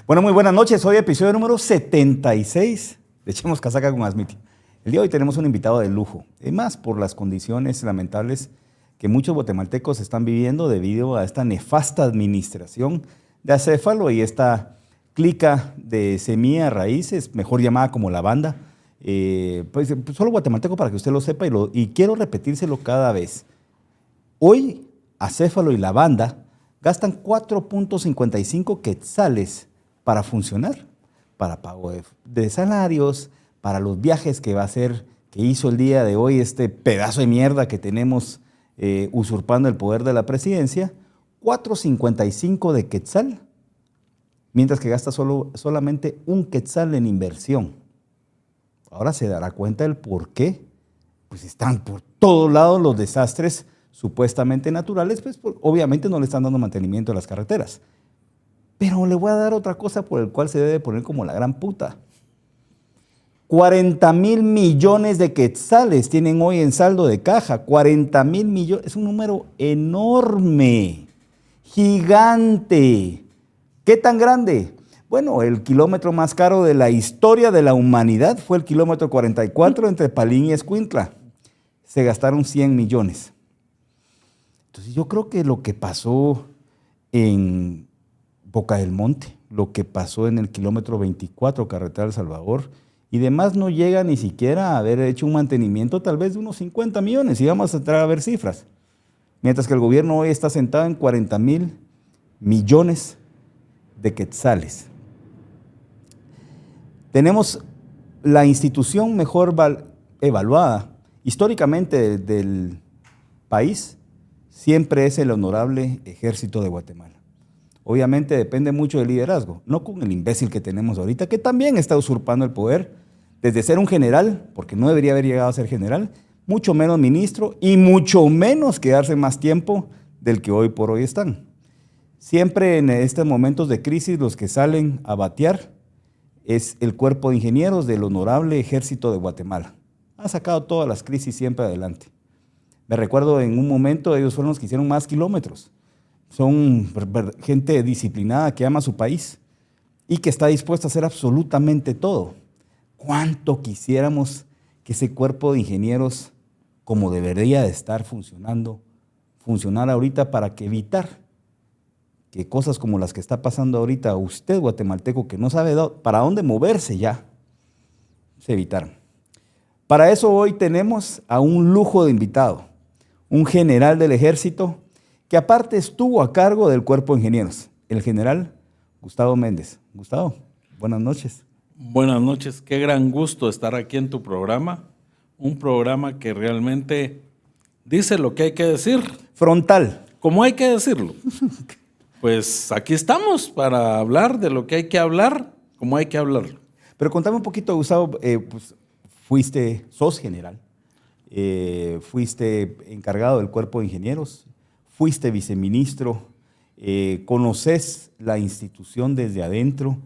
Bueno, muy buenas noches. Hoy episodio número 76 de Echemos Casaca con Asmiti. El día de hoy tenemos un invitado de lujo, más por las condiciones lamentables que muchos guatemaltecos están viviendo debido a esta nefasta administración de Acéfalo y esta clica de semilla raíces, mejor llamada como la banda. Pues solo guatemalteco para que usted lo sepa y quiero repetírselo cada vez. Hoy Acéfalo y la banda gastan 4.55 quetzales para funcionar, para pago de salarios, para los viajes que va a hacer, que hizo el día de hoy este pedazo de mierda que tenemos usurpando el poder de la presidencia, 4.55 de quetzal, mientras que gasta solamente un quetzal en inversión. Ahora se dará cuenta del por qué, pues están por todos lados los desastres supuestamente naturales, pues obviamente no le están dando mantenimiento a las carreteras. Pero le voy a dar otra cosa por el cual se debe poner como la gran puta. 40,000 millones de quetzales tienen hoy en saldo de caja. 40,000 millones, es un número enorme, gigante. ¿Qué tan grande? Bueno, el kilómetro más caro de la historia de la humanidad fue el kilómetro 44 entre Palín y Escuintla. Se gastaron 100 millones. Entonces yo creo que lo que pasó en Boca del Monte, lo que pasó en el kilómetro 24, carretera El Salvador, y demás no llega ni siquiera a haber hecho un mantenimiento tal vez de unos 50 millones, y vamos a entrar a ver cifras. Mientras que el gobierno hoy está sentado en 40,000 millones de quetzales. Tenemos la institución mejor evaluada históricamente del país, siempre es el Honorable Ejército de Guatemala. Obviamente depende mucho del liderazgo, no con el imbécil que tenemos ahorita, que también está usurpando el poder, desde ser un general, porque no debería haber llegado a ser general, mucho menos ministro y mucho menos quedarse más tiempo del que hoy por hoy están. Siempre en estos momentos de crisis los que salen a batear es el cuerpo de ingenieros del Honorable Ejército de Guatemala. Ha sacado todas las crisis siempre adelante. Me recuerdo en un momento ellos fueron los que hicieron más kilómetros. Son gente disciplinada que ama su país y que está dispuesta a hacer absolutamente todo. ¿Cuánto quisiéramos que ese cuerpo de ingenieros, como debería de estar funcionara ahorita para que evitar que cosas como las que está pasando ahorita a usted, guatemalteco, que no sabe para dónde moverse ya, se evitaran? Para eso hoy tenemos a un lujo de invitado, un general del ejército que aparte estuvo a cargo del cuerpo de ingenieros, el general Gustavo Méndez. Gustavo, buenas noches. Buenas noches, qué gran gusto estar aquí en tu programa, un programa que realmente dice lo que hay que decir. Frontal. Como hay que decirlo. Pues aquí estamos para hablar de lo que hay que hablar, como hay que hablarlo. Pero contame un poquito, Gustavo, pues sos general, fuiste encargado del cuerpo de ingenieros, fuiste viceministro, conoces la institución desde adentro.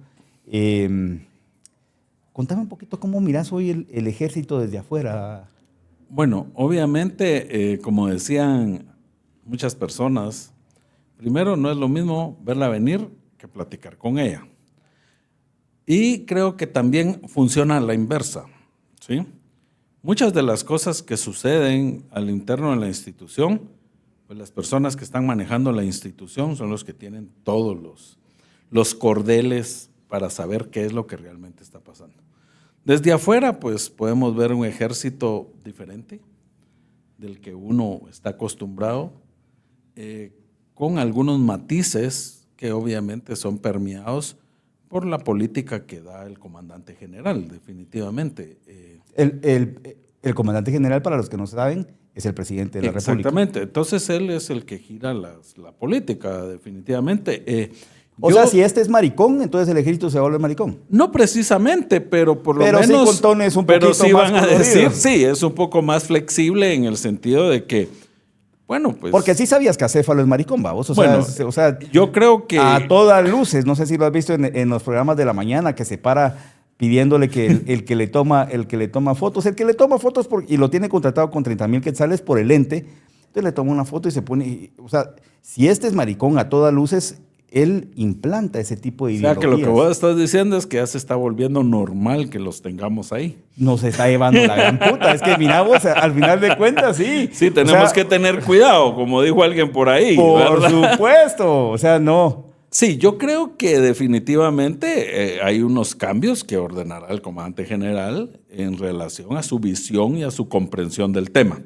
Contame un poquito cómo mirás hoy el ejército desde afuera. Bueno, obviamente, como decían muchas personas, primero no es lo mismo verla venir que platicar con ella. Y creo que también funciona a la inversa, ¿sí? Muchas de las cosas que suceden al interno de la institución, pues las personas que están manejando la institución son los que tienen todos los cordeles para saber qué es lo que realmente está pasando. Desde afuera, pues podemos ver un ejército diferente del que uno está acostumbrado, con algunos matices que obviamente son permeados por la política que da el comandante general, definitivamente. El comandante general, para los que no saben, es el presidente de la República. Exactamente, entonces él es el que gira la política, definitivamente. O sea, si este es maricón, entonces el ejército se va a volver maricón. No precisamente, pero por lo menos... Pero sí con tones un poquito sí más van a coloridos. decir, sí, es un poco más flexible en el sentido de que, bueno, pues... Porque sí sabías que Acéfalo es maricón, vamos. O sea, yo creo que... A todas luces, no sé si lo has visto en los programas de la mañana, que se para pidiéndole que el que le toma fotos, y lo tiene contratado con 30,000 quetzales por el ente, entonces le toma una foto y se pone... O sea, si este es maricón a todas luces... él implanta ese tipo de O sea, ideologías. que lo que vos estás diciendo es que ya se está volviendo normal que los tengamos ahí. Nos está llevando la gran puta. Es que mira vos, al final de cuentas, sí. Sí, tenemos que tener cuidado, como dijo alguien por ahí. Por ¿verdad? supuesto. O sea, no. Sí, yo creo que definitivamente hay unos cambios que ordenará el comandante general en relación a su visión y a su comprensión del tema.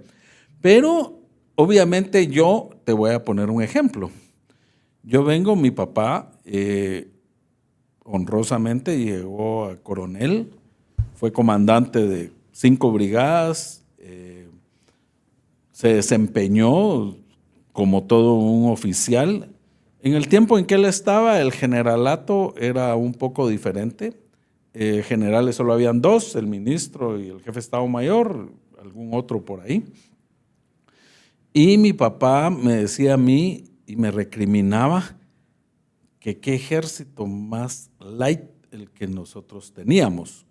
Pero obviamente yo te voy a poner un ejemplo. Mi papá honrosamente llegó a coronel, fue comandante de 5 brigadas, se desempeñó como todo un oficial. En el tiempo en que él estaba, el generalato era un poco diferente. Generales solo habían 2, el ministro y el jefe de Estado Mayor, algún otro por ahí. Y mi papá me decía a mí y me recriminaba que qué ejército más light el que nosotros teníamos.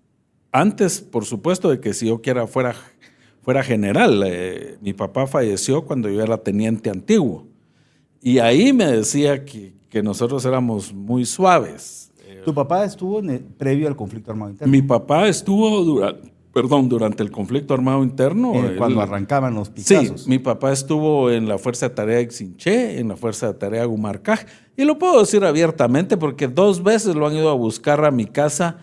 Antes, por supuesto, de que si yo fuera general. Mi papá falleció cuando yo era teniente antiguo. Y ahí me decía que nosotros éramos muy suaves. ¿Tu papá estuvo previo al conflicto armado interno? Mi papá estuvo durante el conflicto armado interno. Cuando arrancaban los picazos. Sí, mi papá estuvo en la Fuerza de Tarea Ixinché, en la Fuerza de Tarea Gumarcaj, y lo puedo decir abiertamente porque 2 veces lo han ido a buscar a mi casa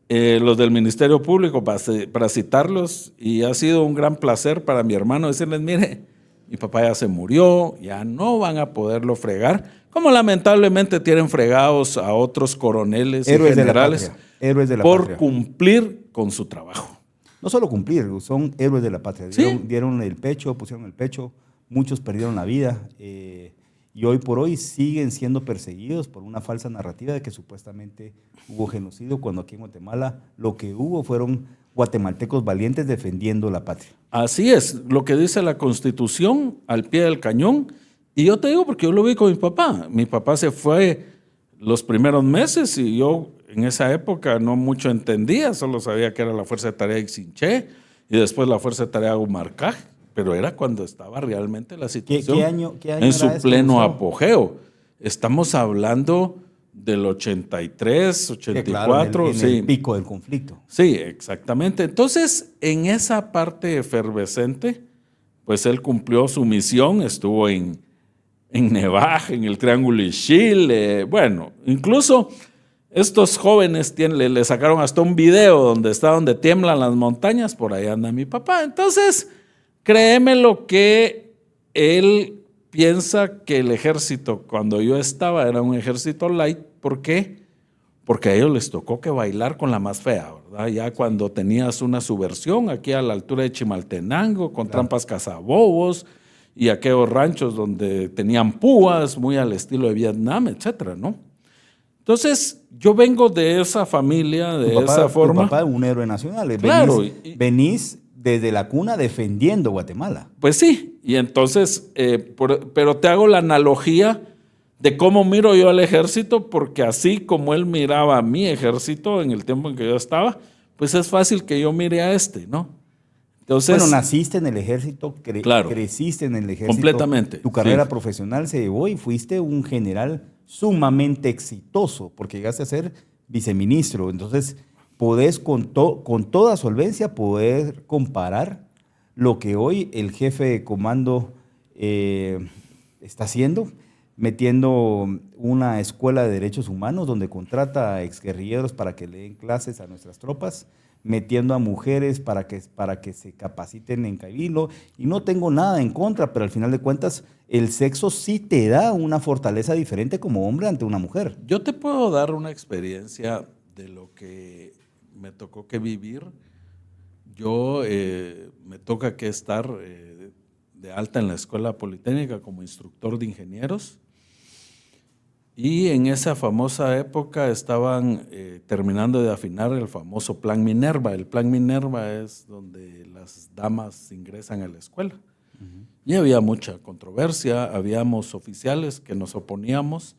los del Ministerio Público para citarlos, y ha sido un gran placer para mi hermano decirles, mire, mi papá ya se murió, ya no van a poderlo fregar, como lamentablemente tienen fregados a otros coroneles Héroes y generales Héroes de la por patria. cumplir con su trabajo. No solo cumplir, son héroes de la patria. Sí. Dieron el pecho, pusieron el pecho, muchos perdieron la vida y hoy por hoy siguen siendo perseguidos por una falsa narrativa de que supuestamente hubo genocidio, cuando aquí en Guatemala lo que hubo fueron guatemaltecos valientes defendiendo la patria. Así es, lo que dice la Constitución al pie del cañón. Y yo te digo porque yo lo vi con mi papá. Mi papá se fue los primeros meses y yo en esa época no mucho entendía, solo sabía que era la Fuerza de Tarea Ixinché y después la Fuerza de Tarea Gumarcaj, pero era cuando estaba realmente la situación ¿Qué año en su era esto, pleno Gustavo? apogeo. Estamos hablando del 83, 84. En el pico del conflicto. Sí, exactamente. Entonces, en esa parte efervescente, pues él cumplió su misión, estuvo en Nevaj, en el Triángulo Ixil, bueno, incluso estos jóvenes le sacaron hasta un video donde tiemblan las montañas, por ahí anda mi papá. Entonces, créeme lo que él piensa que el ejército, cuando yo estaba, era un ejército light. ¿Por qué? Porque a ellos les tocó que bailar con la más fea, ¿verdad? Ya cuando tenías una subversión aquí a la altura de Chimaltenango, con trampas cazabobos, y aquellos ranchos donde tenían púas, muy al estilo de Vietnam, etcétera, ¿no? Entonces, yo vengo de esa familia, de esa forma. Tu papá es un héroe nacional. Claro. Venís desde la cuna defendiendo Guatemala. Pues sí, y entonces, pero te hago la analogía de cómo miro yo al ejército, porque así como él miraba a mi ejército en el tiempo en que yo estaba, pues es fácil que yo mire a este, ¿no? Entonces, bueno, naciste en el ejército, claro, creciste en el ejército. Completamente. Tu carrera profesional se llevó y fuiste un general sumamente exitoso, porque llegaste a ser viceministro. Entonces, podés con toda solvencia poder comparar lo que hoy el jefe de comando está haciendo, metiendo una escuela de derechos humanos donde contrata a exguerrilleros para que le den clases a nuestras tropas, metiendo a mujeres para que se capaciten en Cabildo. Y no tengo nada en contra, pero al final de cuentas el sexo sí te da una fortaleza diferente como hombre ante una mujer. Yo te puedo dar una experiencia de lo que me tocó que vivir. Yo me toca que estar de alta en la Escuela Politécnica como instructor de ingenieros. Y en esa famosa época estaban terminando de afinar el famoso Plan Minerva. El Plan Minerva es donde las damas ingresan a la escuela. Y había mucha controversia, habíamos oficiales que nos oponíamos,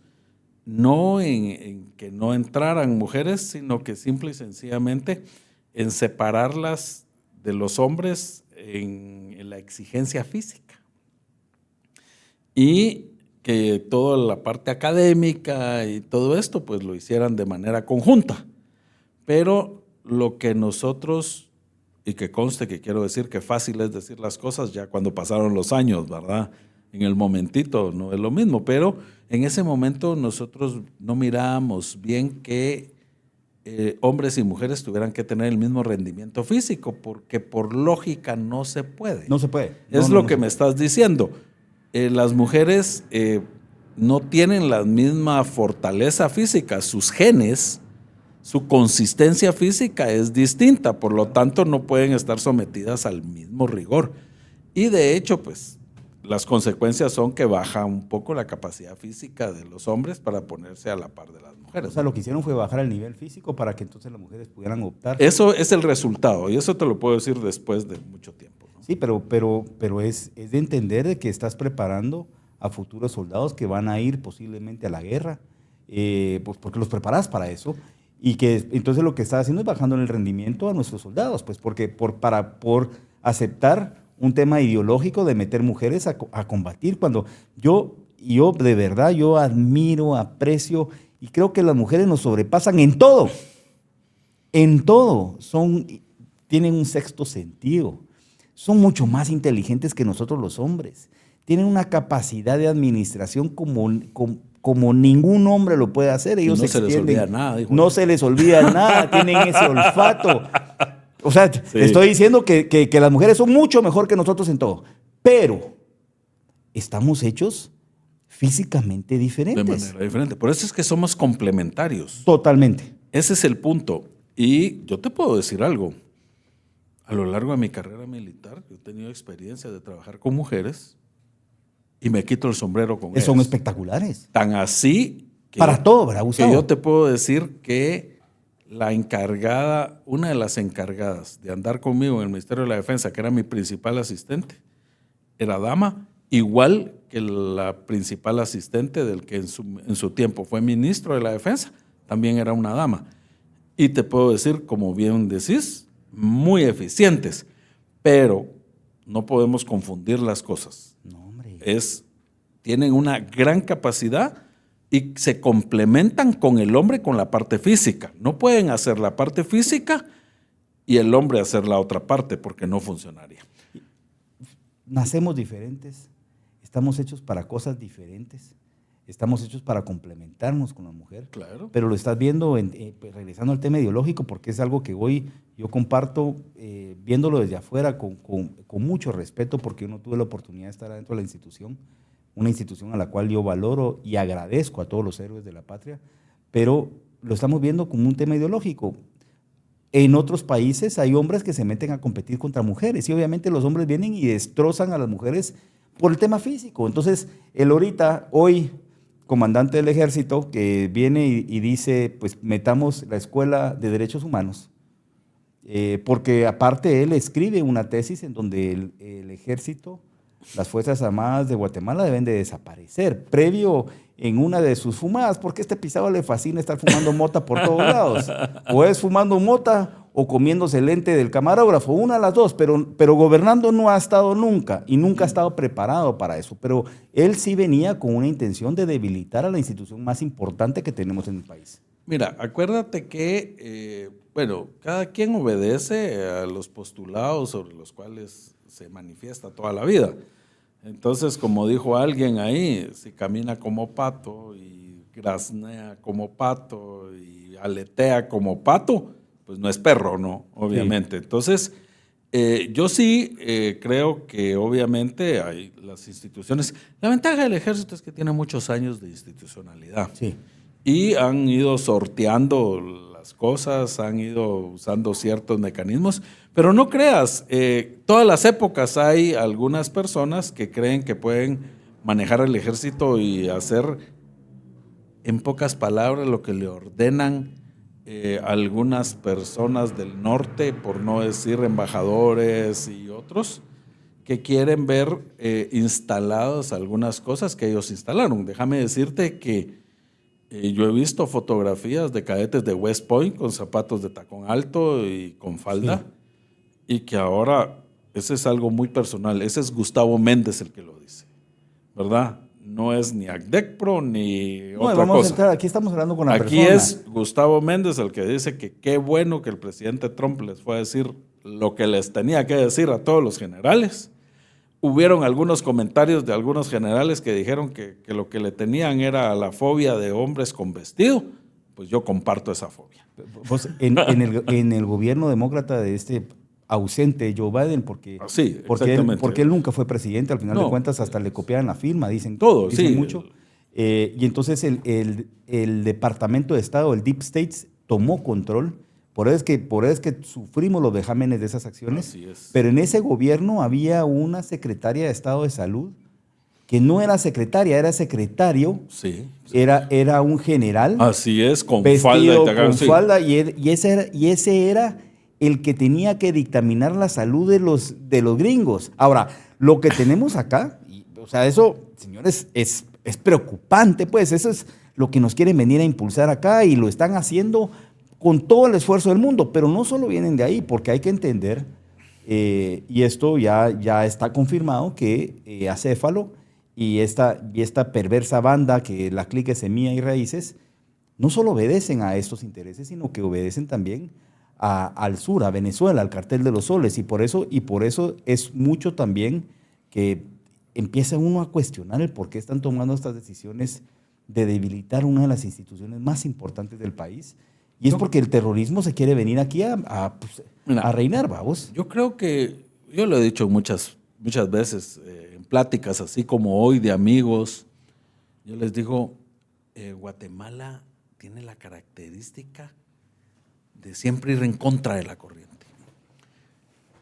no en que no entraran mujeres, sino que simple y sencillamente en separarlas de los hombres en la exigencia física. Y que toda la parte académica y todo esto pues lo hicieran de manera conjunta. Pero lo que nosotros, y que conste que quiero decir que fácil es decir las cosas ya cuando pasaron los años, ¿verdad? En el momentito no es lo mismo, pero en ese momento nosotros no mirábamos bien que hombres y mujeres tuvieran que tener el mismo rendimiento físico, porque por lógica no se puede. No se puede. Es lo que me estás diciendo. Las mujeres no tienen la misma fortaleza física, sus genes, su consistencia física es distinta, por lo tanto no pueden estar sometidas al mismo rigor. Y de hecho, pues las consecuencias son que baja un poco la capacidad física de los hombres para ponerse a la par de las mujeres. O sea, lo que hicieron fue bajar el nivel físico para que entonces las mujeres pudieran optar. Eso es el resultado, y eso te lo puedo decir después de mucho tiempo, ¿no? Sí, pero es de entender de que estás preparando a futuros soldados que van a ir posiblemente a la guerra, pues porque los preparas para eso, y que entonces lo que estás haciendo es bajando el rendimiento a nuestros soldados, pues porque por aceptar un tema ideológico de meter mujeres a combatir, cuando yo de verdad, yo admiro, aprecio, y creo que las mujeres nos sobrepasan en todo, tienen un sexto sentido, son mucho más inteligentes que nosotros los hombres, tienen una capacidad de administración como ningún hombre lo puede hacer. Ellos no se les olvida nada. No se les olvida nada, tienen ese olfato. O sea, sí. Estoy diciendo que las mujeres son mucho mejor que nosotros en todo, pero estamos hechos físicamente diferentes. De manera diferente. Por eso es que somos complementarios. Totalmente. Ese es el punto. Y yo te puedo decir algo. A lo largo de mi carrera militar, yo he tenido experiencia de trabajar con mujeres y me quito el sombrero con ellas. Son espectaculares. Tan así que, para todo, ¿verdad, Gustavo? Que yo te puedo decir que una de las encargadas de andar conmigo en el Ministerio de la Defensa, que era mi principal asistente, era dama, igual que la principal asistente del que en su tiempo fue ministro de la Defensa, también era una dama. Y te puedo decir, como bien decís, muy eficientes, pero no podemos confundir las cosas. No, hombre. Tienen una gran capacidad y se complementan con el hombre con la parte física. No pueden hacer la parte física y el hombre hacer la otra parte porque no funcionaría. Nacemos diferentes, estamos hechos para cosas diferentes, estamos hechos para complementarnos con la mujer. Claro. Pero lo estás viendo, regresando al tema ideológico, porque es algo que hoy yo comparto, viéndolo desde afuera con mucho respeto, porque yo no tuve la oportunidad de estar adentro de la institución, una institución a la cual yo valoro y agradezco a todos los héroes de la patria, pero lo estamos viendo como un tema ideológico. En otros países hay hombres que se meten a competir contra mujeres y obviamente los hombres vienen y destrozan a las mujeres por el tema físico. Entonces, hoy, comandante del ejército, que viene y dice, pues metamos la Escuela de Derechos Humanos, porque aparte él escribe una tesis en donde el ejército, las Fuerzas Armadas de Guatemala deben de desaparecer. Previo en una de sus fumadas, porque a este pisado le fascina estar fumando mota por todos lados. O es fumando mota o comiéndose el lente del camarógrafo, una de las dos, pero gobernando no ha estado nunca y nunca ha estado preparado para eso. Pero él sí venía con una intención de debilitar a la institución más importante que tenemos en el país. Mira, acuérdate que, cada quien obedece a los postulados sobre los cuales se manifiesta toda la vida. Entonces, como dijo alguien ahí, si camina como pato y graznea como pato y aletea como pato, pues no es perro, ¿no? Obviamente. Sí. Entonces, yo sí creo que obviamente hay las instituciones. La ventaja del ejército es que tiene muchos años de institucionalidad. Sí. Y han ido sorteando las cosas, han ido usando ciertos mecanismos, pero no creas, todas las épocas hay algunas personas que creen que pueden manejar el ejército y hacer, en pocas palabras, lo que le ordenan algunas personas del norte, por no decir embajadores y otros, que quieren ver instaladas algunas cosas que ellos instalaron. Déjame decirte que yo he visto fotografías de cadetes de West Point con zapatos de tacón alto y con falda, sí. Y que ahora, ese es algo muy personal, ese es Gustavo Méndez el que lo dice, ¿verdad? no es ni ACDECPRO ni No, otra vamos cosa. a entrar, aquí estamos hablando con la Aquí persona. es Gustavo Méndez el que dice que qué bueno que el presidente Trump les fue a decir lo que les tenía que decir a todos los generales. Hubieron algunos comentarios de algunos generales que dijeron que lo que le tenían era la fobia de hombres con vestido. Pues yo comparto esa fobia. Pues en el gobierno demócrata de este ausente Joe Biden, porque, Sí, porque, exactamente. porque él nunca fue presidente, al final No. de cuentas hasta le copiaron la firma, dicen Todo, sí. mucho. Y entonces el Departamento de Estado, el Deep States, tomó control. Por eso es que sufrimos los vejámenes de esas acciones. Así es. Pero en ese gobierno había una secretaria de Estado de Salud que no era secretaria, era secretario. Sí. Era un general. Así es, con vestido falda y tagada, con sí. falda, y ese era el que tenía que dictaminar la salud de los gringos. Ahora, lo que tenemos acá, o sea, eso, señores, es preocupante, pues, eso es lo que nos quieren venir a impulsar acá y lo están haciendo con todo el esfuerzo del mundo, pero no solo vienen de ahí, porque hay que entender, y esto ya está confirmado, que Acéfalo y esta perversa banda que la clique Semilla y Raíces no solo obedecen a estos intereses, sino que obedecen también al sur, a Venezuela, al cartel de los soles, y por eso es mucho también que empieza uno a cuestionar el por qué están tomando estas decisiones de debilitar una de las instituciones más importantes del país, y es porque el terrorismo se quiere venir aquí a reinar, vamos. Yo creo que, yo lo he dicho muchas veces en pláticas así como hoy de amigos, yo les digo, Guatemala tiene la característica de siempre ir en contra de la corriente.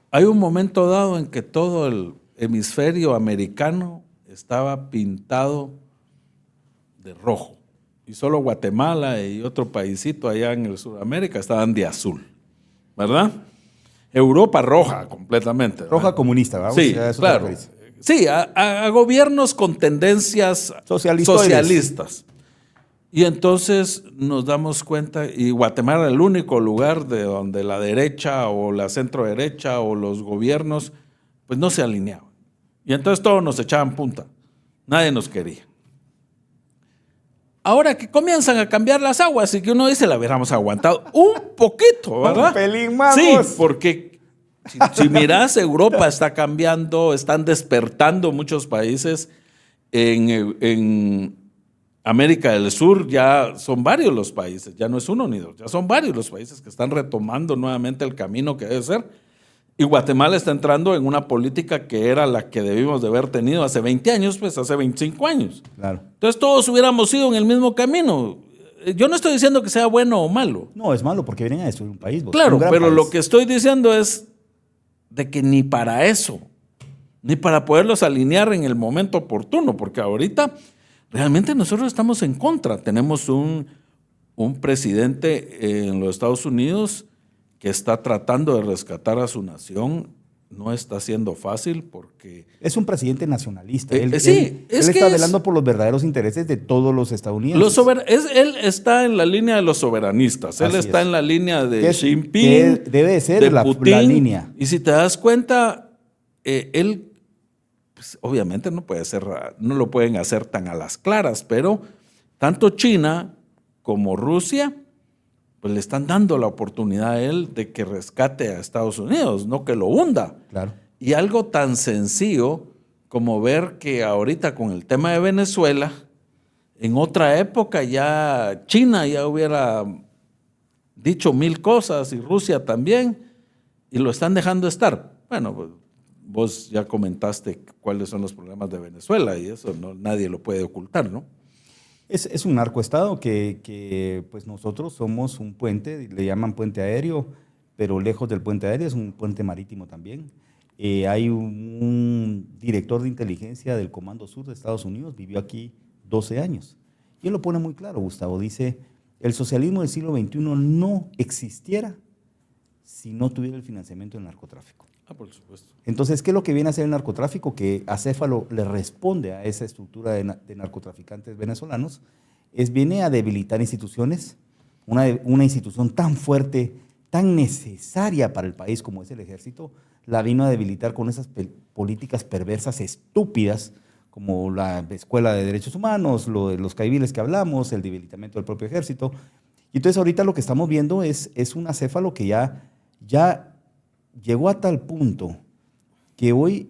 Hay un momento dado en que todo el hemisferio americano estaba pintado de rojo y solo Guatemala y otro paísito allá en el Sudamérica estaban de azul, ¿verdad? Europa roja completamente. Roja, ¿verdad? Comunista, ¿verdad? Sí, claro. Sí, a gobiernos con tendencias socialistas. Y entonces nos damos cuenta, y Guatemala era el único lugar de donde la derecha o la centro derecha o los gobiernos pues no se alineaban. Y entonces todos nos echaban punta. Nadie nos quería. Ahora que comienzan a cambiar las aguas y que uno dice, la hubiéramos aguantado un poquito, ¿verdad? Un pelín más. Sí, porque si miras, Europa está cambiando, están despertando muchos países. En América del Sur ya son varios los países, ya no es uno ni dos, ya son varios los países que están retomando nuevamente el camino que debe ser. Y Guatemala está entrando en una política que era la que debimos de haber tenido hace 20 años, pues hace 25 años. Claro. Entonces todos hubiéramos ido en el mismo camino. Yo no estoy diciendo que sea bueno o malo. No, es malo porque vienen a destruir un país. Claro, pero país. lo que estoy diciendo es de que ni para eso, ni para poderlos alinear en el momento oportuno, porque ahorita realmente nosotros estamos en contra. Tenemos un presidente en los Estados Unidos que está tratando de rescatar a su nación. No está siendo fácil porque... Es un presidente nacionalista. Sí, él está velando por los verdaderos intereses de todos los estadounidenses. Él está en la línea de los soberanistas. Él está en la línea de Xi Jinping, que debe de ser de Putin, la línea. Y si te das cuenta, él pues, obviamente no lo pueden hacer tan a las claras, pero tanto China como Rusia pues le están dando la oportunidad a él de que rescate a Estados Unidos, no que lo hunda. Claro. Y algo tan sencillo como ver que ahorita con el tema de Venezuela, en otra época ya China ya hubiera dicho 1000 cosas y Rusia también, y lo están dejando estar. Bueno, pues, vos ya comentaste cuáles son los problemas de Venezuela y eso nadie lo puede ocultar, ¿no? Es un narcoestado que pues nosotros somos un puente, le llaman puente aéreo, pero lejos del puente aéreo es un puente marítimo también. Hay un director de inteligencia del Comando Sur de Estados Unidos, vivió aquí 12 años. Y él lo pone muy claro, Gustavo, dice, el socialismo del siglo XXI no existiera si no tuviera el financiamiento del narcotráfico. Por supuesto. Entonces, ¿qué es lo que viene a hacer el narcotráfico? Que Acéfalo le responde a esa estructura de narcotraficantes venezolanos, viene a debilitar instituciones, una institución tan fuerte, tan necesaria para el país como es el ejército, la vino a debilitar con esas políticas perversas, estúpidas, como la Escuela de Derechos Humanos, lo de los caiviles que hablamos, el debilitamiento del propio ejército. Y entonces ahorita lo que estamos viendo es un acéfalo que ya llegó a tal punto que hoy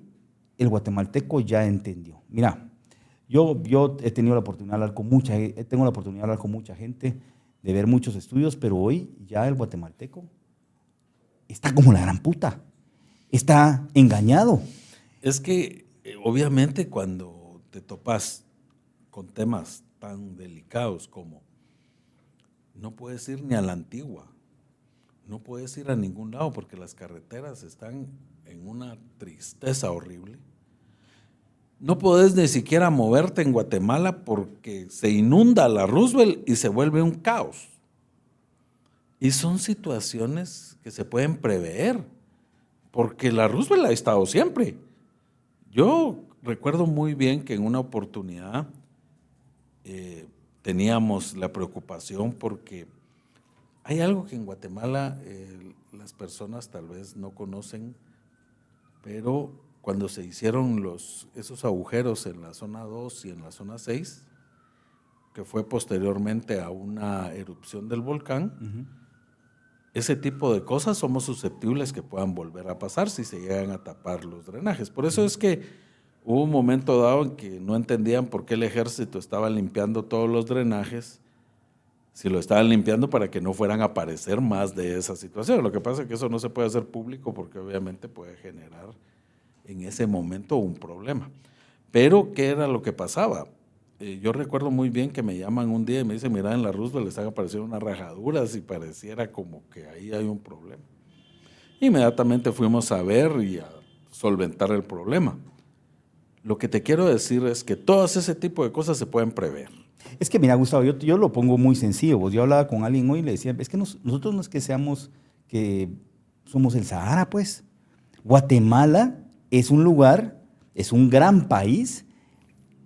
el guatemalteco ya entendió. Mira, yo he tenido la oportunidad de hablar con mucha gente, de ver muchos estudios, pero hoy ya el guatemalteco está como la gran puta, está engañado. Es que obviamente cuando te topas con temas tan delicados como no puedes ir ni a la Antigua, no puedes ir a ningún lado porque las carreteras están en una tristeza horrible. No puedes ni siquiera moverte en Guatemala porque se inunda la Roosevelt y se vuelve un caos. Y son situaciones que se pueden prever, porque la Roosevelt ha estado siempre. Yo recuerdo muy bien que en una oportunidad teníamos la preocupación porque hay algo que en Guatemala las personas tal vez no conocen, pero cuando se hicieron esos agujeros en la zona 2 y en la zona 6, que fue posteriormente a una erupción del volcán, ese tipo de cosas somos susceptibles que puedan volver a pasar si se llegan a tapar los drenajes. Por eso es que hubo un momento dado en que no entendían por qué el ejército estaba limpiando todos los drenajes, si lo estaban limpiando para que no fueran a aparecer más de esa situación. Lo que pasa es que eso no se puede hacer público porque obviamente puede generar en ese momento un problema. Pero, ¿qué era lo que pasaba? Yo recuerdo muy bien que me llaman un día y me dicen, mira, en la Roosevelt le están apareciendo unas rajaduras y pareciera como que ahí hay un problema. Inmediatamente fuimos a ver y a solventar el problema. Lo que te quiero decir es que todas ese tipo de cosas se pueden prever. Es que mira, Gustavo, yo lo pongo muy sencillo. Yo hablaba con alguien hoy y le decía, es que nosotros no es que somos el Sahara, pues. Guatemala es un lugar, es un gran país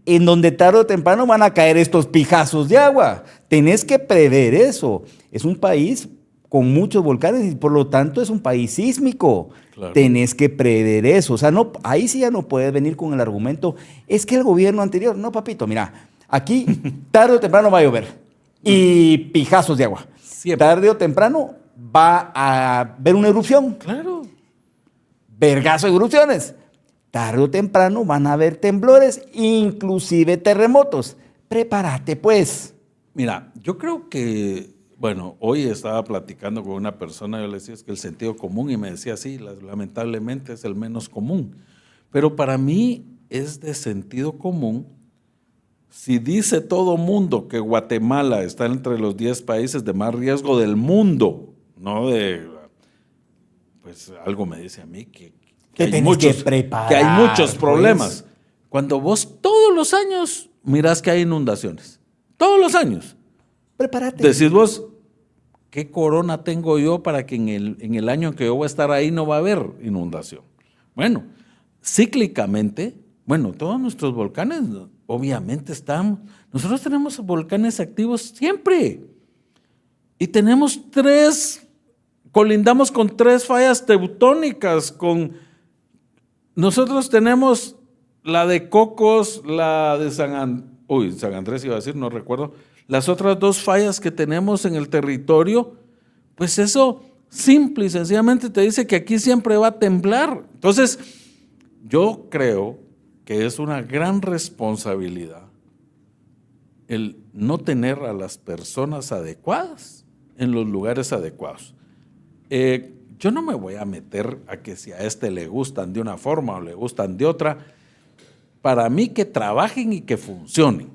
en donde tarde o temprano van a caer estos pijazos de agua. Tenés que prever eso. Es un país con muchos volcanes y por lo tanto es un país sísmico. Claro. Tenés que prever eso. O sea, no, ahí sí ya no puedes venir con el argumento, es que el gobierno anterior, no papito, mira, aquí tarde o temprano va a llover y pijazos de agua. Siempre. Tarde o temprano va a haber una erupción. Claro. Vergazo de erupciones. Tarde o temprano van a haber temblores, inclusive terremotos. Prepárate, pues. Mira, yo creo que, bueno, hoy estaba platicando con una persona, yo le decía, es que el sentido común, y me decía, sí, lamentablemente es el menos común. Pero para mí es de sentido común, si dice todo mundo que Guatemala está entre los 10 países de más riesgo del mundo, no de, pues algo me dice a mí que hay muchos problemas. Pues. Cuando vos todos los años mirás que hay inundaciones, todos los años. Prepárate. Decís vos, ¿qué corona tengo yo para que en el año que yo voy a estar ahí no va a haber inundación? Bueno, cíclicamente, bueno, todos nuestros volcanes obviamente nosotros tenemos volcanes activos siempre. Y tenemos colindamos con 3 fallas teutónicas, nosotros tenemos la de Cocos, la de San Andrés iba a decir, no recuerdo, las otras 2 fallas que tenemos en el territorio, pues eso simple y sencillamente te dice que aquí siempre va a temblar. Entonces, yo creo que es una gran responsabilidad el no tener a las personas adecuadas en los lugares adecuados. Yo no me voy a meter a que si a este le gustan de una forma o le gustan de otra. Para mí que trabajen y que funcionen.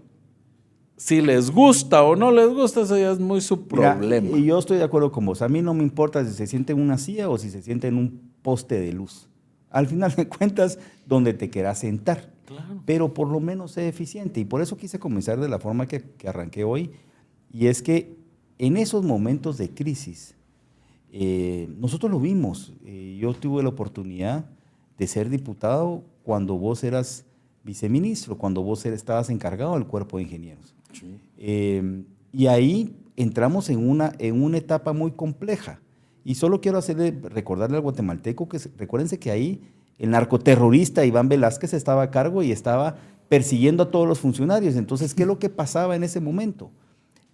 Si les gusta o no les gusta, eso ya es muy su problema. Mira, y yo estoy de acuerdo con vos. A mí no me importa si se siente en una silla o si se siente en un poste de luz. Al final de cuentas, donde te quieras sentar. Claro. Pero por lo menos sé eficiente. Y por eso quise comenzar de la forma que arranqué hoy. Y es que en esos momentos de crisis, nosotros lo vimos. Yo tuve la oportunidad de ser diputado cuando vos eras viceministro, cuando vos estabas encargado del cuerpo de ingenieros. Sí. Y ahí entramos en una etapa muy compleja. Y solo quiero recordarle al guatemalteco que recuérdense que ahí El narcoterrorista Iván Velázquez estaba a cargo y estaba persiguiendo a todos los funcionarios. Entonces, ¿qué es lo que pasaba en ese momento?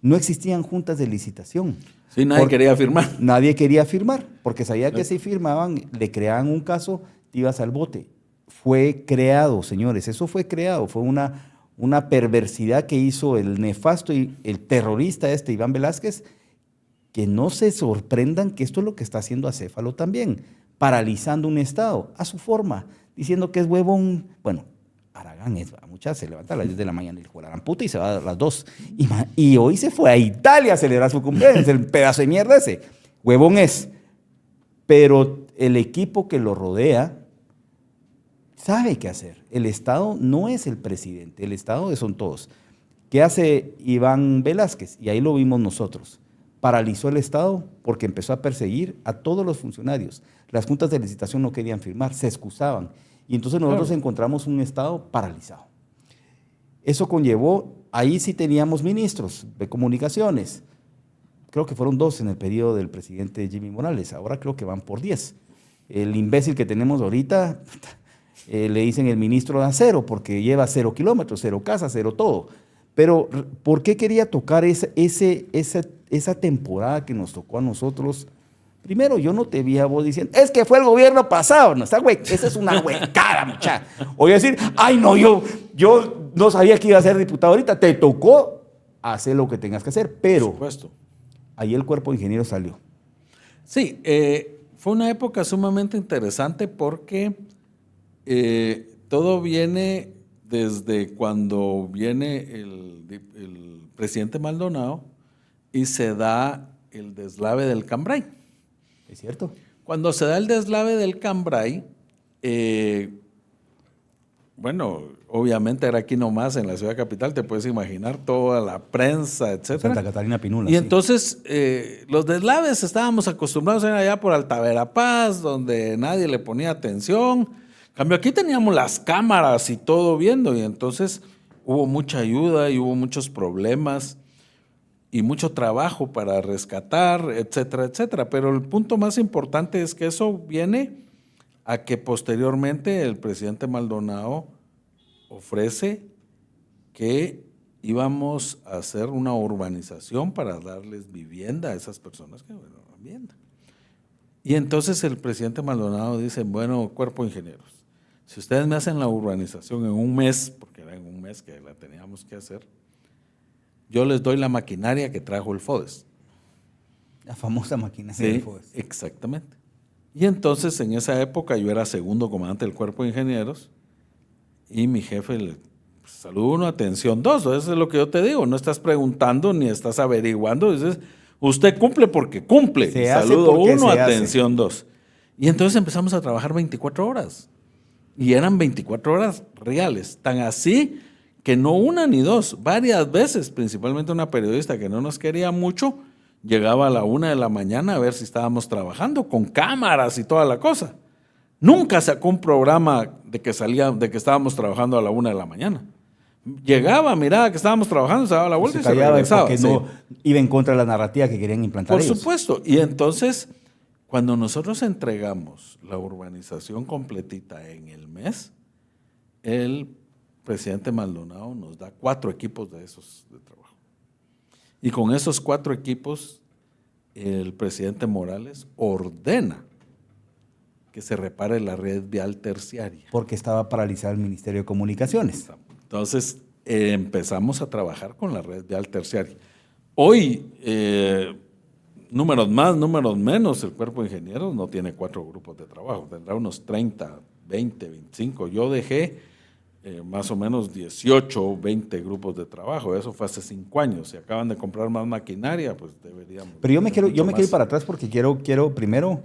No existían juntas de licitación. Sí, nadie quería firmar. Nadie quería firmar, porque sabía que si firmaban, le creaban un caso, te ibas al bote. Fue creado, señores, eso fue creado, fue una perversidad que hizo el nefasto y el terrorista Iván Velázquez, que no se sorprendan que esto es lo que está haciendo Acéfalo también, paralizando un Estado a su forma, diciendo que es huevón. Bueno, Aragán es, muchas se levanta a las 10 de la mañana y le juega la gran puta y se va a las 2. Y hoy se fue a Italia a celebrar su cumpleaños, el pedazo de mierda ese. Huevón es. Pero el equipo que lo rodea sabe qué hacer. El Estado no es el presidente, el Estado son todos. ¿Qué hace Iván Velázquez? Y ahí lo vimos nosotros. Paralizó el Estado porque empezó a perseguir a todos los funcionarios. Las juntas de licitación no querían firmar, se excusaban. Y entonces nosotros encontramos un Estado paralizado. Eso conllevó, ahí sí teníamos ministros de comunicaciones. Creo que fueron 2 en el periodo del presidente Jimmy Morales. Ahora creo que van por 10. El imbécil que tenemos ahorita, le dicen el ministro de acero porque lleva 0 kilómetros, 0 casas, 0 todo. Pero, ¿por qué quería tocar esa temporada que nos tocó a nosotros? Primero, yo no te vi a vos diciendo, es que fue el gobierno pasado. No, esa es una huecada, muchacha. O decir, ay, no, yo no sabía que iba a ser diputado ahorita. Te tocó hacer lo que tengas que hacer, pero por supuesto. Ahí el cuerpo de ingenieros salió. Sí, fue una época sumamente interesante porque todo viene desde cuando viene el presidente Maldonado y se da el deslave del Cambrai. ¿Es cierto? Cuando se da el deslave del Cambrai, bueno, obviamente era aquí nomás en la ciudad capital, te puedes imaginar toda la prensa, etcétera. Santa Catarina Pinula. Y sí. entonces los deslaves estábamos acostumbrados a ir allá por Alta Verapaz, donde nadie le ponía atención. En cambio, aquí teníamos las cámaras y todo viendo, y entonces hubo mucha ayuda y hubo muchos problemas y mucho trabajo para rescatar, etcétera, etcétera. Pero el punto más importante es que eso viene a que posteriormente el presidente Maldonado ofrece que íbamos a hacer una urbanización para darles vivienda a esas personas que no tenían vivienda. Y entonces el presidente Maldonado dice, bueno, cuerpo de ingenieros, si ustedes me hacen la urbanización en un mes, porque era en un mes que la teníamos que hacer, yo les doy la maquinaria que trajo el FODES. La famosa maquinaria Sí, del FODES. exactamente. Y entonces en esa época yo era segundo comandante del cuerpo de ingenieros y mi jefe le saludo 1, atención 2. Eso es lo que yo te digo, no estás preguntando ni estás averiguando, dices, usted cumple porque cumple. Saludo 1, atención 2. Y entonces empezamos a trabajar 24 horas. Y eran 24 horas reales, tan así que no una ni dos, varias veces, principalmente una periodista que no nos quería mucho, llegaba a la 1 de la mañana a ver si estábamos trabajando con cámaras y toda la cosa. Nunca sacó un programa de que estábamos trabajando a la 1 de la mañana. Llegaba, miraba que estábamos trabajando, se daba la vuelta y se regresaba. Porque no iba en contra de la narrativa que querían implantar ellos. Por supuesto. Y entonces, cuando nosotros entregamos la urbanización completita en el mes, el presidente Maldonado nos da 4 equipos de esos de trabajo. Y con esos 4 equipos, el presidente Morales ordena que se repare la red vial terciaria. Porque estaba paralizado el Ministerio de Comunicaciones. Entonces, empezamos a trabajar con la red vial terciaria. Hoy, números más, números menos, el cuerpo de ingenieros no tiene 4 grupos de trabajo, tendrá unos 30, 20, 25. Yo dejé más o menos 18 o 20 grupos de trabajo. Eso fue hace 5 años. Si acaban de comprar más maquinaria, pues deberíamos. Pero yo me quiero ir para atrás porque quiero primero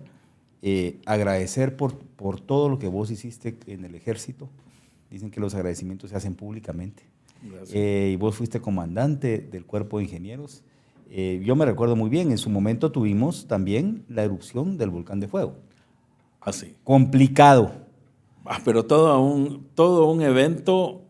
agradecer por todo lo que vos hiciste en el ejército. Dicen que los agradecimientos se hacen públicamente. Y vos fuiste comandante del cuerpo de ingenieros. Yo me recuerdo muy bien, en su momento tuvimos también la erupción del volcán de fuego. Así. Complicado. Pero todo un evento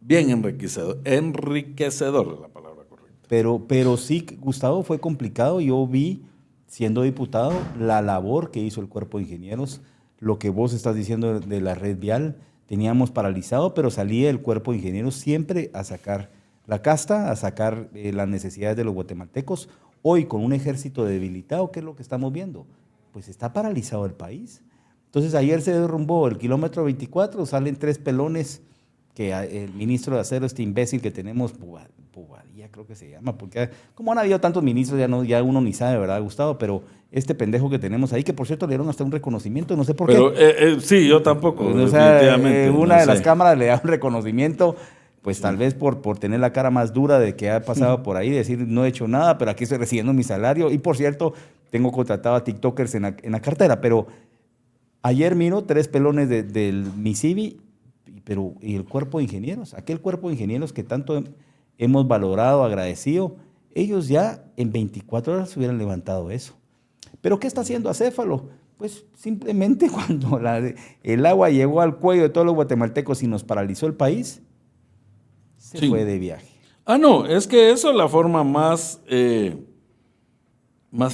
bien enriquecedor es la palabra correcta. Pero sí, Gustavo, fue complicado. Yo vi, siendo diputado, la labor que hizo el cuerpo de ingenieros, lo que vos estás diciendo de la red vial, teníamos paralizado, pero salía el cuerpo de ingenieros siempre a sacar la casta, a sacar las necesidades de los guatemaltecos. Hoy, con un ejército debilitado, ¿qué es lo que estamos viendo? Pues está paralizado el país. Entonces, ayer se derrumbó el kilómetro 24, salen 3 pelones que el ministro de Acero, este imbécil que tenemos, Bobadilla creo que se llama, porque como han habido tantos ministros, ya uno ni sabe, ¿verdad, Gustavo? Pero este pendejo que tenemos ahí, que por cierto le dieron hasta un reconocimiento, no sé por qué. Pero sí, yo tampoco, O sea, definitivamente. una no de las sé. cámaras le da un reconocimiento, pues Sí. tal vez por tener la cara más dura de que ha pasado por ahí, decir no he hecho nada, pero aquí estoy recibiendo mi salario. Y por cierto, tengo contratado a TikTokers en la cartera, pero ayer miro 3 pelones del MISIBI, pero ¿y el cuerpo de ingenieros? Aquel cuerpo de ingenieros que tanto hemos valorado, agradecido, ellos ya en 24 horas hubieran levantado eso. ¿Pero qué está haciendo Acéfalo? Pues simplemente cuando el agua llegó al cuello de todos los guatemaltecos y nos paralizó el país, se Sí. fue de viaje. No, es que eso es la forma más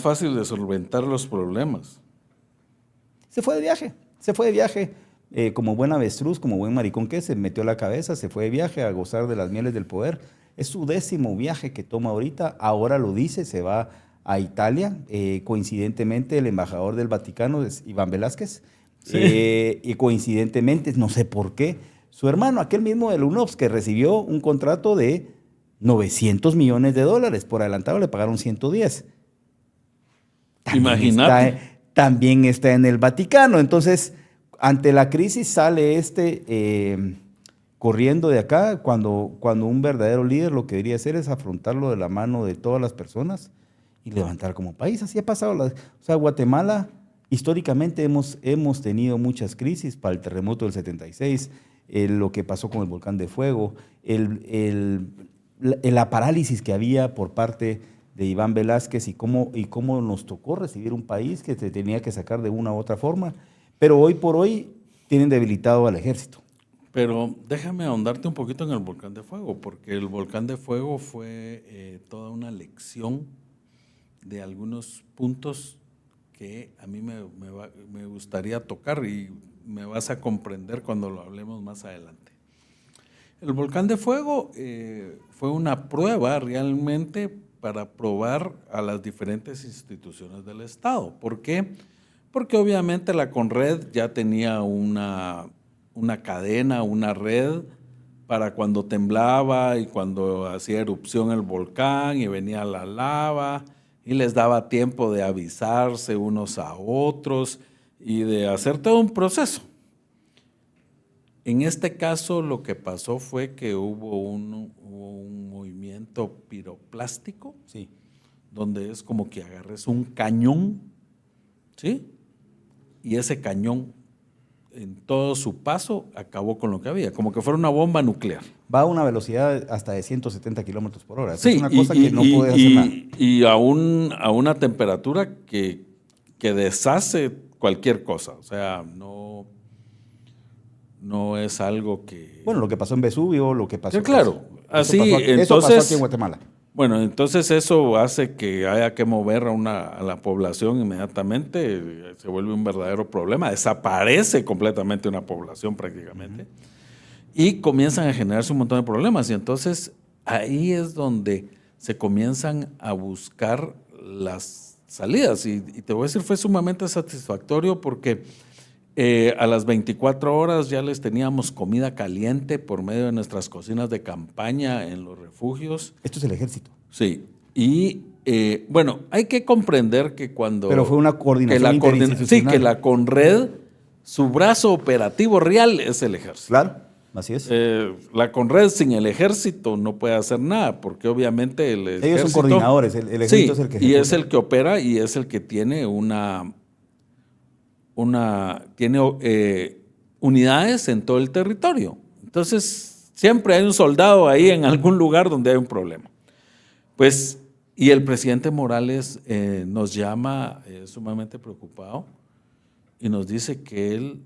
fácil de solventar los problemas. Se fue de viaje. Como buen avestruz, como buen maricón que se metió la cabeza, se fue de viaje a gozar de las mieles del poder. Es su 10º viaje que toma ahorita, ahora lo dice, se va a Italia. Coincidentemente, el embajador del Vaticano es Iván Velázquez. Sí. Y coincidentemente, no sé por qué, su hermano, aquel mismo del UNOPS, que recibió un contrato de $900 millones, por adelantado le pagaron 110. Imagínate. También está en el Vaticano. Entonces, ante la crisis sale corriendo de acá, cuando un verdadero líder lo que debería hacer es afrontarlo de la mano de todas las personas y levantar como país. Así ha pasado. O sea, Guatemala, históricamente hemos tenido muchas crisis, para el terremoto del 76, lo que pasó con el volcán de fuego, la parálisis que había por parte de Iván Velázquez y cómo nos tocó recibir un país que se tenía que sacar de una u otra forma. Pero hoy por hoy tienen debilitado al ejército. Pero déjame ahondarte un poquito en el volcán de fuego, porque el volcán de fuego fue toda una lección de algunos puntos que a mí me gustaría tocar y me vas a comprender cuando lo hablemos más adelante. El volcán de fuego fue una prueba realmente para probar a las diferentes instituciones del Estado. ¿Por qué? Porque obviamente la Conred ya tenía una cadena, una red para cuando temblaba y cuando hacía erupción el volcán y venía la lava y les daba tiempo de avisarse unos a otros y de hacer todo un proceso. En este caso lo que pasó fue que hubo un movimiento piroplástico, Sí. donde es como que agarres un cañón, ¿sí? Y ese cañón en todo su paso acabó con lo que había, como que fuera una bomba nuclear. Va a una velocidad hasta de 170 kilómetros por hora. Sí, Es una cosa que no puedes hacer nada. Y a una temperatura que deshace cualquier cosa, o sea, no es algo que... Bueno, lo que pasó en Vesubio, lo que pasó... Sí, claro, así, eso pasó aquí en Guatemala. Bueno, entonces eso hace que haya que mover a la población inmediatamente, se vuelve un verdadero problema, desaparece completamente una población prácticamente, y comienzan a generarse un montón de problemas, y entonces ahí es donde se comienzan a buscar las salidas, y te voy a decir, fue sumamente satisfactorio porque a las 24 horas ya les teníamos comida caliente por medio de nuestras cocinas de campaña en los refugios. Esto es el ejército. Sí, y bueno, hay que comprender que cuando... Pero fue una coordinación interinstitucional. Sí, que la Conred, su brazo operativo real es el ejército. Claro, así es. La Conred sin el ejército no puede hacer nada, porque obviamente el ejército... Ellos son coordinadores, el ejército sí, es el que y ejecuta. es el que opera y es el que tiene unidades en todo el territorio. Entonces, siempre hay un soldado ahí en algún lugar donde hay un problema. Pues, y el presidente Morales nos llama sumamente preocupado y nos dice que él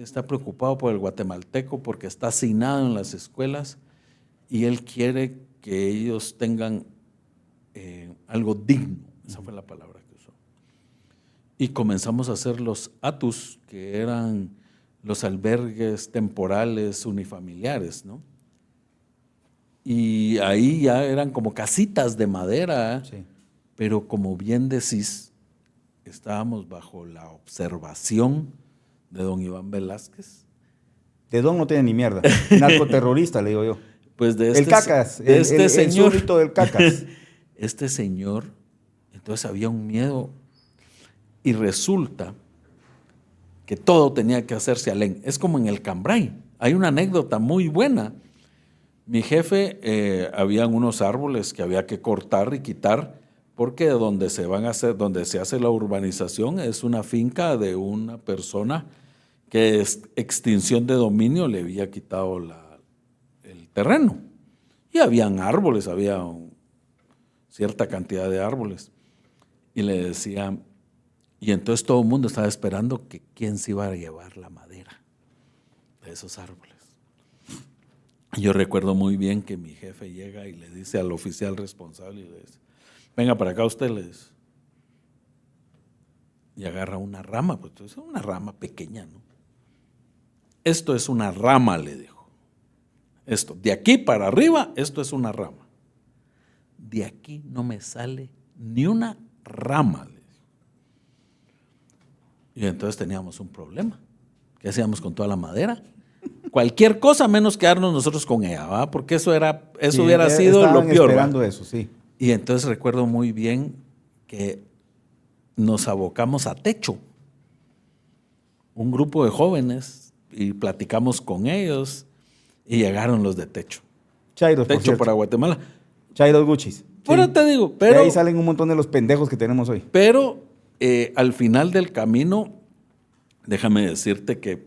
está preocupado por el guatemalteco porque está hacinado en las escuelas y él quiere que ellos tengan algo digno. Esa fue la palabra que usó. y comenzamos a hacer los ATUS, que eran los albergues temporales unifamiliares, ¿no? Y ahí ya eran como casitas de madera, Sí. pero como bien decís, estábamos bajo la observación de don Iván Velázquez. De don no tiene ni mierda. Narcoterrorista, le digo yo. Pues de El cacas, de este el señor. súbdito del cacas. Este señor, entonces había un miedo y resulta que todo tenía que hacerse alén. Es como en el Cambrai. Hay una anécdota muy buena. Mi jefe, habían unos árboles que había que cortar y quitar porque donde se hace la urbanización es una finca de una persona que es extinción de dominio, le había quitado el terreno. Y habían árboles, cierta cantidad de árboles. Y le decía, y entonces todo el mundo estaba esperando que quién se iba a llevar la madera de esos árboles. Y yo recuerdo muy bien que mi jefe llega y le dice al oficial responsable, y le dice, venga para acá usted, le dice. Y agarra una rama, pues es una rama pequeña, ¿no? Esto es una rama, le dijo. Esto, de aquí para arriba, esto es una rama. De aquí no me sale ni una rama, le dijo. Y entonces teníamos un problema. ¿Qué hacíamos con toda la madera? Cualquier cosa menos quedarnos nosotros con ella, ¿va? Porque eso Sí, hubiera sido lo peor. Esperando ¿va? eso, sí. Y entonces recuerdo muy bien que nos abocamos a Techo, un grupo de jóvenes, y platicamos con ellos y llegaron los de Techo. Chairos, por Techo cierto. para Guatemala. Chairos Guchis. Pero Sí. te digo, De pero ahí salen un montón de los pendejos que tenemos hoy. Pero al final del camino, déjame decirte que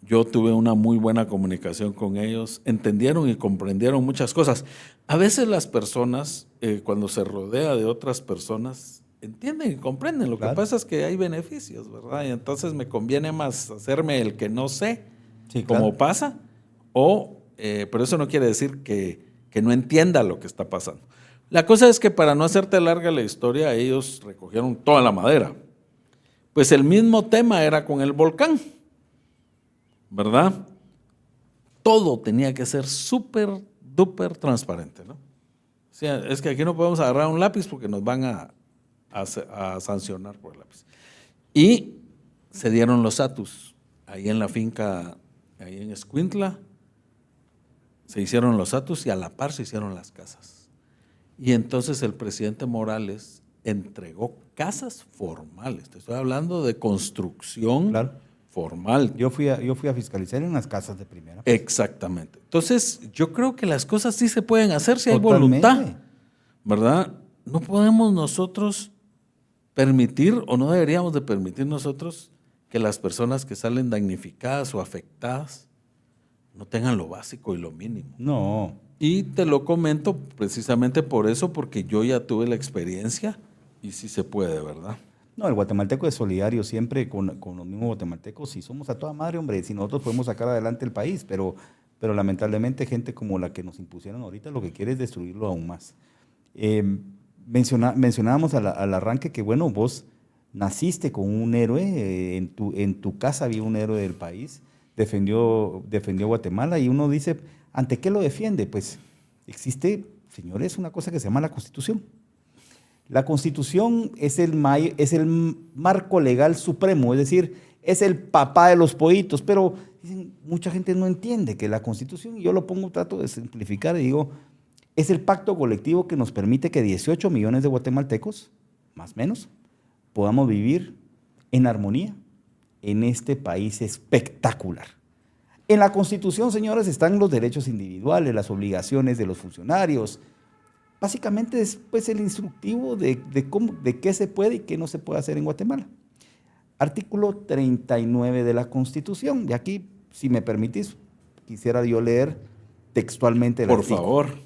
yo tuve una muy buena comunicación con ellos, entendieron y comprendieron muchas cosas. A veces las personas, cuando se rodea de otras personas, entienden y comprenden. Lo Claro. que pasa es que hay beneficios, ¿verdad? Y entonces me conviene más hacerme el que no sé, Sí, como claro. pasa, pero eso no quiere decir que no entienda lo que está pasando. La cosa es que, para no hacerte larga la historia, ellos recogieron toda la madera. Pues el mismo tema era con el volcán, ¿verdad? Todo tenía que ser súper, duper transparente, ¿no? O sea, es que aquí no podemos agarrar un lápiz porque nos van a sancionar por el lápiz. Y se dieron los atus ahí en la finca, ahí en Escuintla, se hicieron los atus y a la par se hicieron las casas. Y entonces el presidente Morales entregó casas formales. Te estoy hablando de construcción Claro. formal. Yo fui a fiscalizar en las casas de primera. Exactamente. Entonces, yo creo que las cosas sí se pueden hacer si hay Totalmente. voluntad, ¿verdad? No podemos nosotros permitir, o no deberíamos de permitir nosotros, que las personas que salen damnificadas o afectadas no tengan lo básico y lo mínimo. No. Y te lo comento precisamente por eso, porque yo ya tuve la experiencia y sí se puede, ¿verdad? No, el guatemalteco es solidario siempre con los mismos guatemaltecos. Y somos a toda madre, hombre. Si nosotros podemos sacar adelante el país, pero lamentablemente gente como la que nos impusieron ahorita lo que quiere es destruirlo aún más. Mencionábamos al arranque que, bueno, vos naciste con un héroe, en tu casa había un héroe del país, defendió Guatemala, y uno dice, ¿ante qué lo defiende? Pues existe, señores, una cosa que se llama la Constitución. La Constitución es el marco legal supremo, es decir, es el papá de los pollitos, pero dicen, mucha gente no entiende que la Constitución, y yo trato de simplificar y digo, es el pacto colectivo que nos permite que 18 millones de guatemaltecos, más o menos, podamos vivir en armonía en este país espectacular. En la Constitución, señores, están los derechos individuales, las obligaciones de los funcionarios. Básicamente es pues, el instructivo de qué se puede y qué no se puede hacer en Guatemala. Artículo 39 de la Constitución. Y aquí, si me permitís, quisiera yo leer textualmente el artículo. Por favor.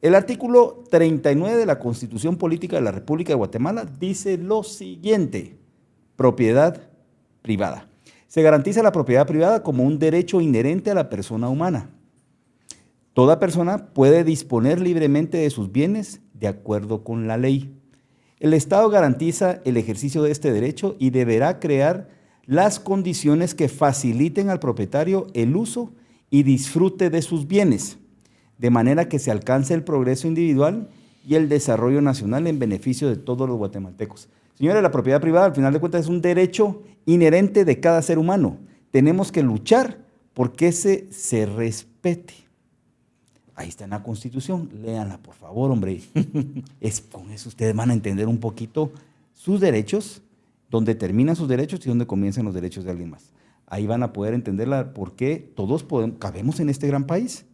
El artículo 39 de la Constitución Política de la República de Guatemala dice lo siguiente: propiedad privada. Se garantiza la propiedad privada como un derecho inherente a la persona humana. Toda persona puede disponer libremente de sus bienes de acuerdo con la ley. El Estado garantiza el ejercicio de este derecho y deberá crear las condiciones que faciliten al propietario el uso y disfrute de sus bienes, de manera que se alcance el progreso individual y el desarrollo nacional en beneficio de todos los guatemaltecos. Señores, la propiedad privada, al final de cuentas, es un derecho inherente de cada ser humano. Tenemos que luchar porque ese se respete. Ahí está en la Constitución, léanla por favor, hombre. Con eso ustedes van a entender un poquito sus derechos, dónde terminan sus derechos y dónde comienzan los derechos de alguien más. Ahí van a poder entenderla por qué todos cabemos en este gran país.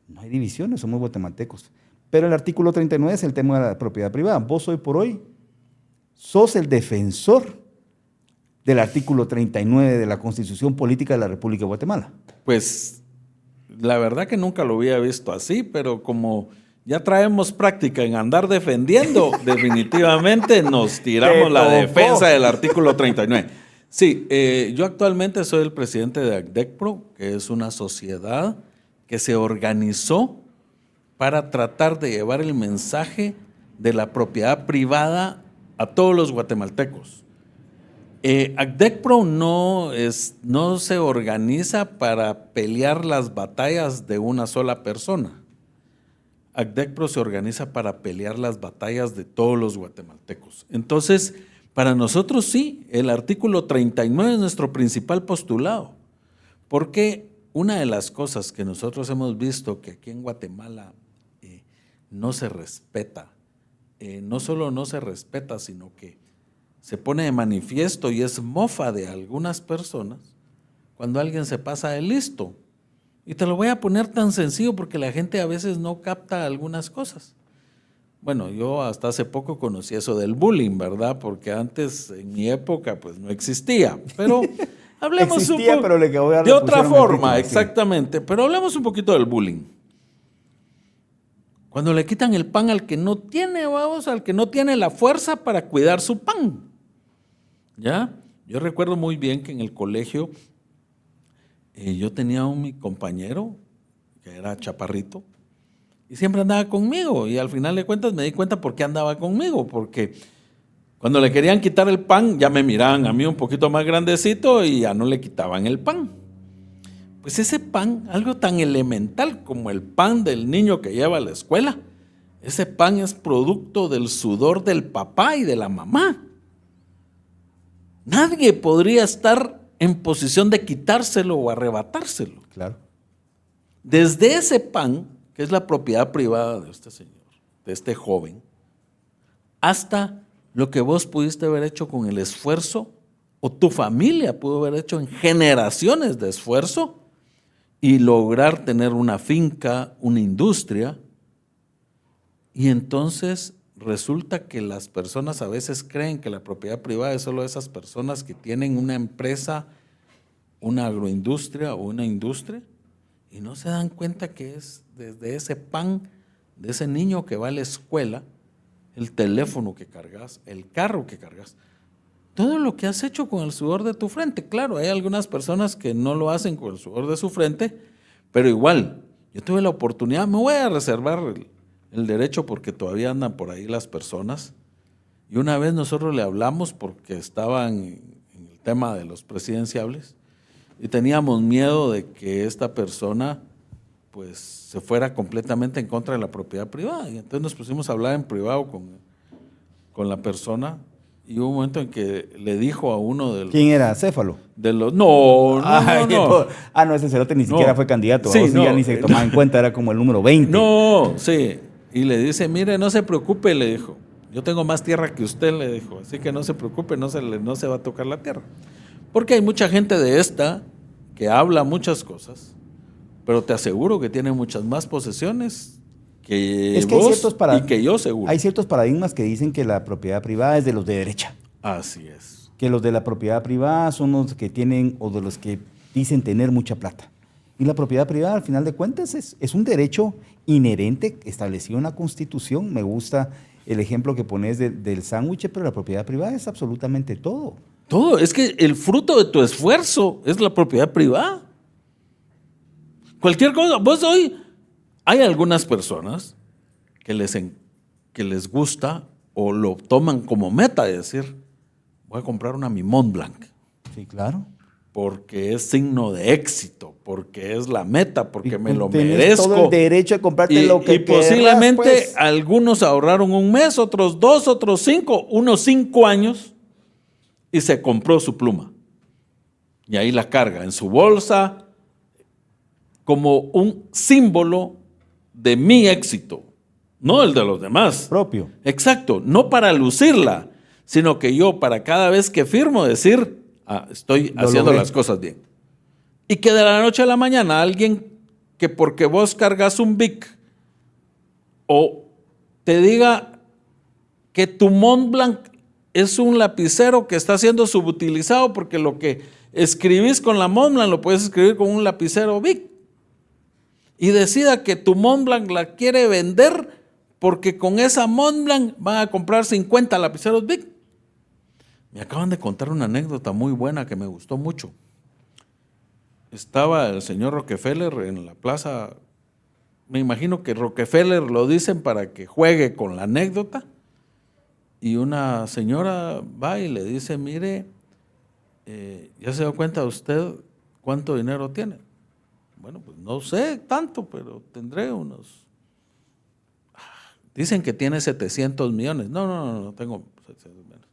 No hay divisiones, somos guatemaltecos. Pero el artículo 39 es el tema de la propiedad privada. Vos hoy por hoy sos el defensor del artículo 39 de la Constitución Política de la República de Guatemala. Pues la verdad que nunca lo había visto así, pero como ya traemos práctica en andar defendiendo, definitivamente nos tiramos la defensa del artículo 39. Sí, yo actualmente soy el presidente de ACDECPRO, que es una sociedad que se organizó para tratar de llevar el mensaje de la propiedad privada a todos los guatemaltecos. ACDECPRO no se organiza para pelear las batallas de una sola persona. ACDECPRO se organiza para pelear las batallas de todos los guatemaltecos. Entonces, para nosotros sí, el artículo 39 es nuestro principal postulado, porque una de las cosas que nosotros hemos visto que aquí en Guatemala no se respeta, no solo no se respeta, sino que se pone de manifiesto y es mofa de algunas personas cuando alguien se pasa de listo. Y te lo voy a poner tan sencillo porque la gente a veces no capta algunas cosas. Bueno, yo hasta hace poco conocí eso del bullying, ¿verdad? Porque antes, en mi época, pues no existía. Pero hablemos existía, pero de otra forma, exactamente. Pero hablemos un poquito del bullying. Cuando le quitan el pan al que no tiene, vamos, al que no tiene la fuerza para cuidar su pan. ¿Ya? Yo recuerdo muy bien que en el colegio yo tenía mi compañero que era chaparrito y siempre andaba conmigo y al final de cuentas me di cuenta por qué andaba conmigo, porque cuando le querían quitar el pan ya me miraban a mí un poquito más grandecito y ya no le quitaban el pan. Pues ese pan, algo tan elemental como el pan del niño que lleva a la escuela, ese pan es producto del sudor del papá y de la mamá. Nadie podría estar en posición de quitárselo o arrebatárselo. Claro. Desde ese pan, que es la propiedad privada de este señor, de este joven, hasta lo que vos pudiste haber hecho con el esfuerzo, o tu familia pudo haber hecho en generaciones de esfuerzo, y lograr tener una finca, una industria, y entonces resulta que las personas a veces creen que la propiedad privada es solo esas personas que tienen una empresa, una agroindustria o una industria, y no se dan cuenta que es desde ese pan de ese niño que va a la escuela, el teléfono que cargas, el carro que cargas, todo lo que has hecho con el sudor de tu frente. Claro, hay algunas personas que no lo hacen con el sudor de su frente, pero igual, yo tuve la oportunidad, me voy a reservar el derecho porque todavía andan por ahí las personas, y una vez nosotros le hablamos porque estaban en el tema de los presidenciables y teníamos miedo de que esta persona pues se fuera completamente en contra de la propiedad privada, y entonces nos pusimos a hablar en privado con la persona. Y hubo un momento en que le dijo a uno de los... ¿Quién era? ¿Céfalo? De los, no. No, ese cerote ni siquiera fue candidato. Sí, ya ni se tomaba en cuenta, era como el número 20. No, sí. Y le dice, mire, no se preocupe, le dijo. Yo tengo más tierra que usted, le dijo. Así que no se preocupe, no se va a tocar la tierra. Porque hay mucha gente de esta que habla muchas cosas, pero te aseguro que tiene muchas más posesiones que vos y que yo, seguro. Hay ciertos paradigmas que dicen que la propiedad privada es de los de derecha. Así es. Que los de la propiedad privada son los que tienen o de los que dicen tener mucha plata. Y la propiedad privada, al final de cuentas, es un derecho inherente establecido en la Constitución. Me gusta el ejemplo que pones del sándwich, pero la propiedad privada es absolutamente todo. Todo, es que el fruto de tu esfuerzo es la propiedad privada. Cualquier cosa, vos hoy... Hay algunas personas que les gusta o lo toman como meta de decir, voy a comprar una Mi Mont Blanc. Sí, claro. Porque es signo de éxito, porque es la meta, porque me lo Tienes merezco. todo el derecho de comprarte lo que quieras, posiblemente pues. algunos ahorraron un mes, otros 2, otros 5, unos 5 años, y se compró su pluma. Y ahí la carga en su bolsa como un símbolo de mi éxito, no el de los demás. Propio. Exacto, no para lucirla, sino que yo para cada vez que firmo decir, estoy haciendo las cosas bien. Y que de la noche a la mañana alguien que porque vos cargas un Bic o te diga que tu Mont Blanc es un lapicero que está siendo subutilizado porque lo que escribís con la Mont Blanc lo puedes escribir con un lapicero Bic, y decida que tu Mont Blanc la quiere vender porque con esa Mont Blanc van a comprar 50 lapiceros Bic. Me acaban de contar una anécdota muy buena que me gustó mucho. Estaba el señor Rockefeller en la plaza. Me imagino que Rockefeller lo dicen para que juegue con la anécdota. Y una señora va y le dice, mire, ¿ya se dio cuenta usted cuánto dinero tiene? Bueno, pues no sé tanto, pero tendré unos... Dicen que tiene 700 millones. No tengo 700 millones.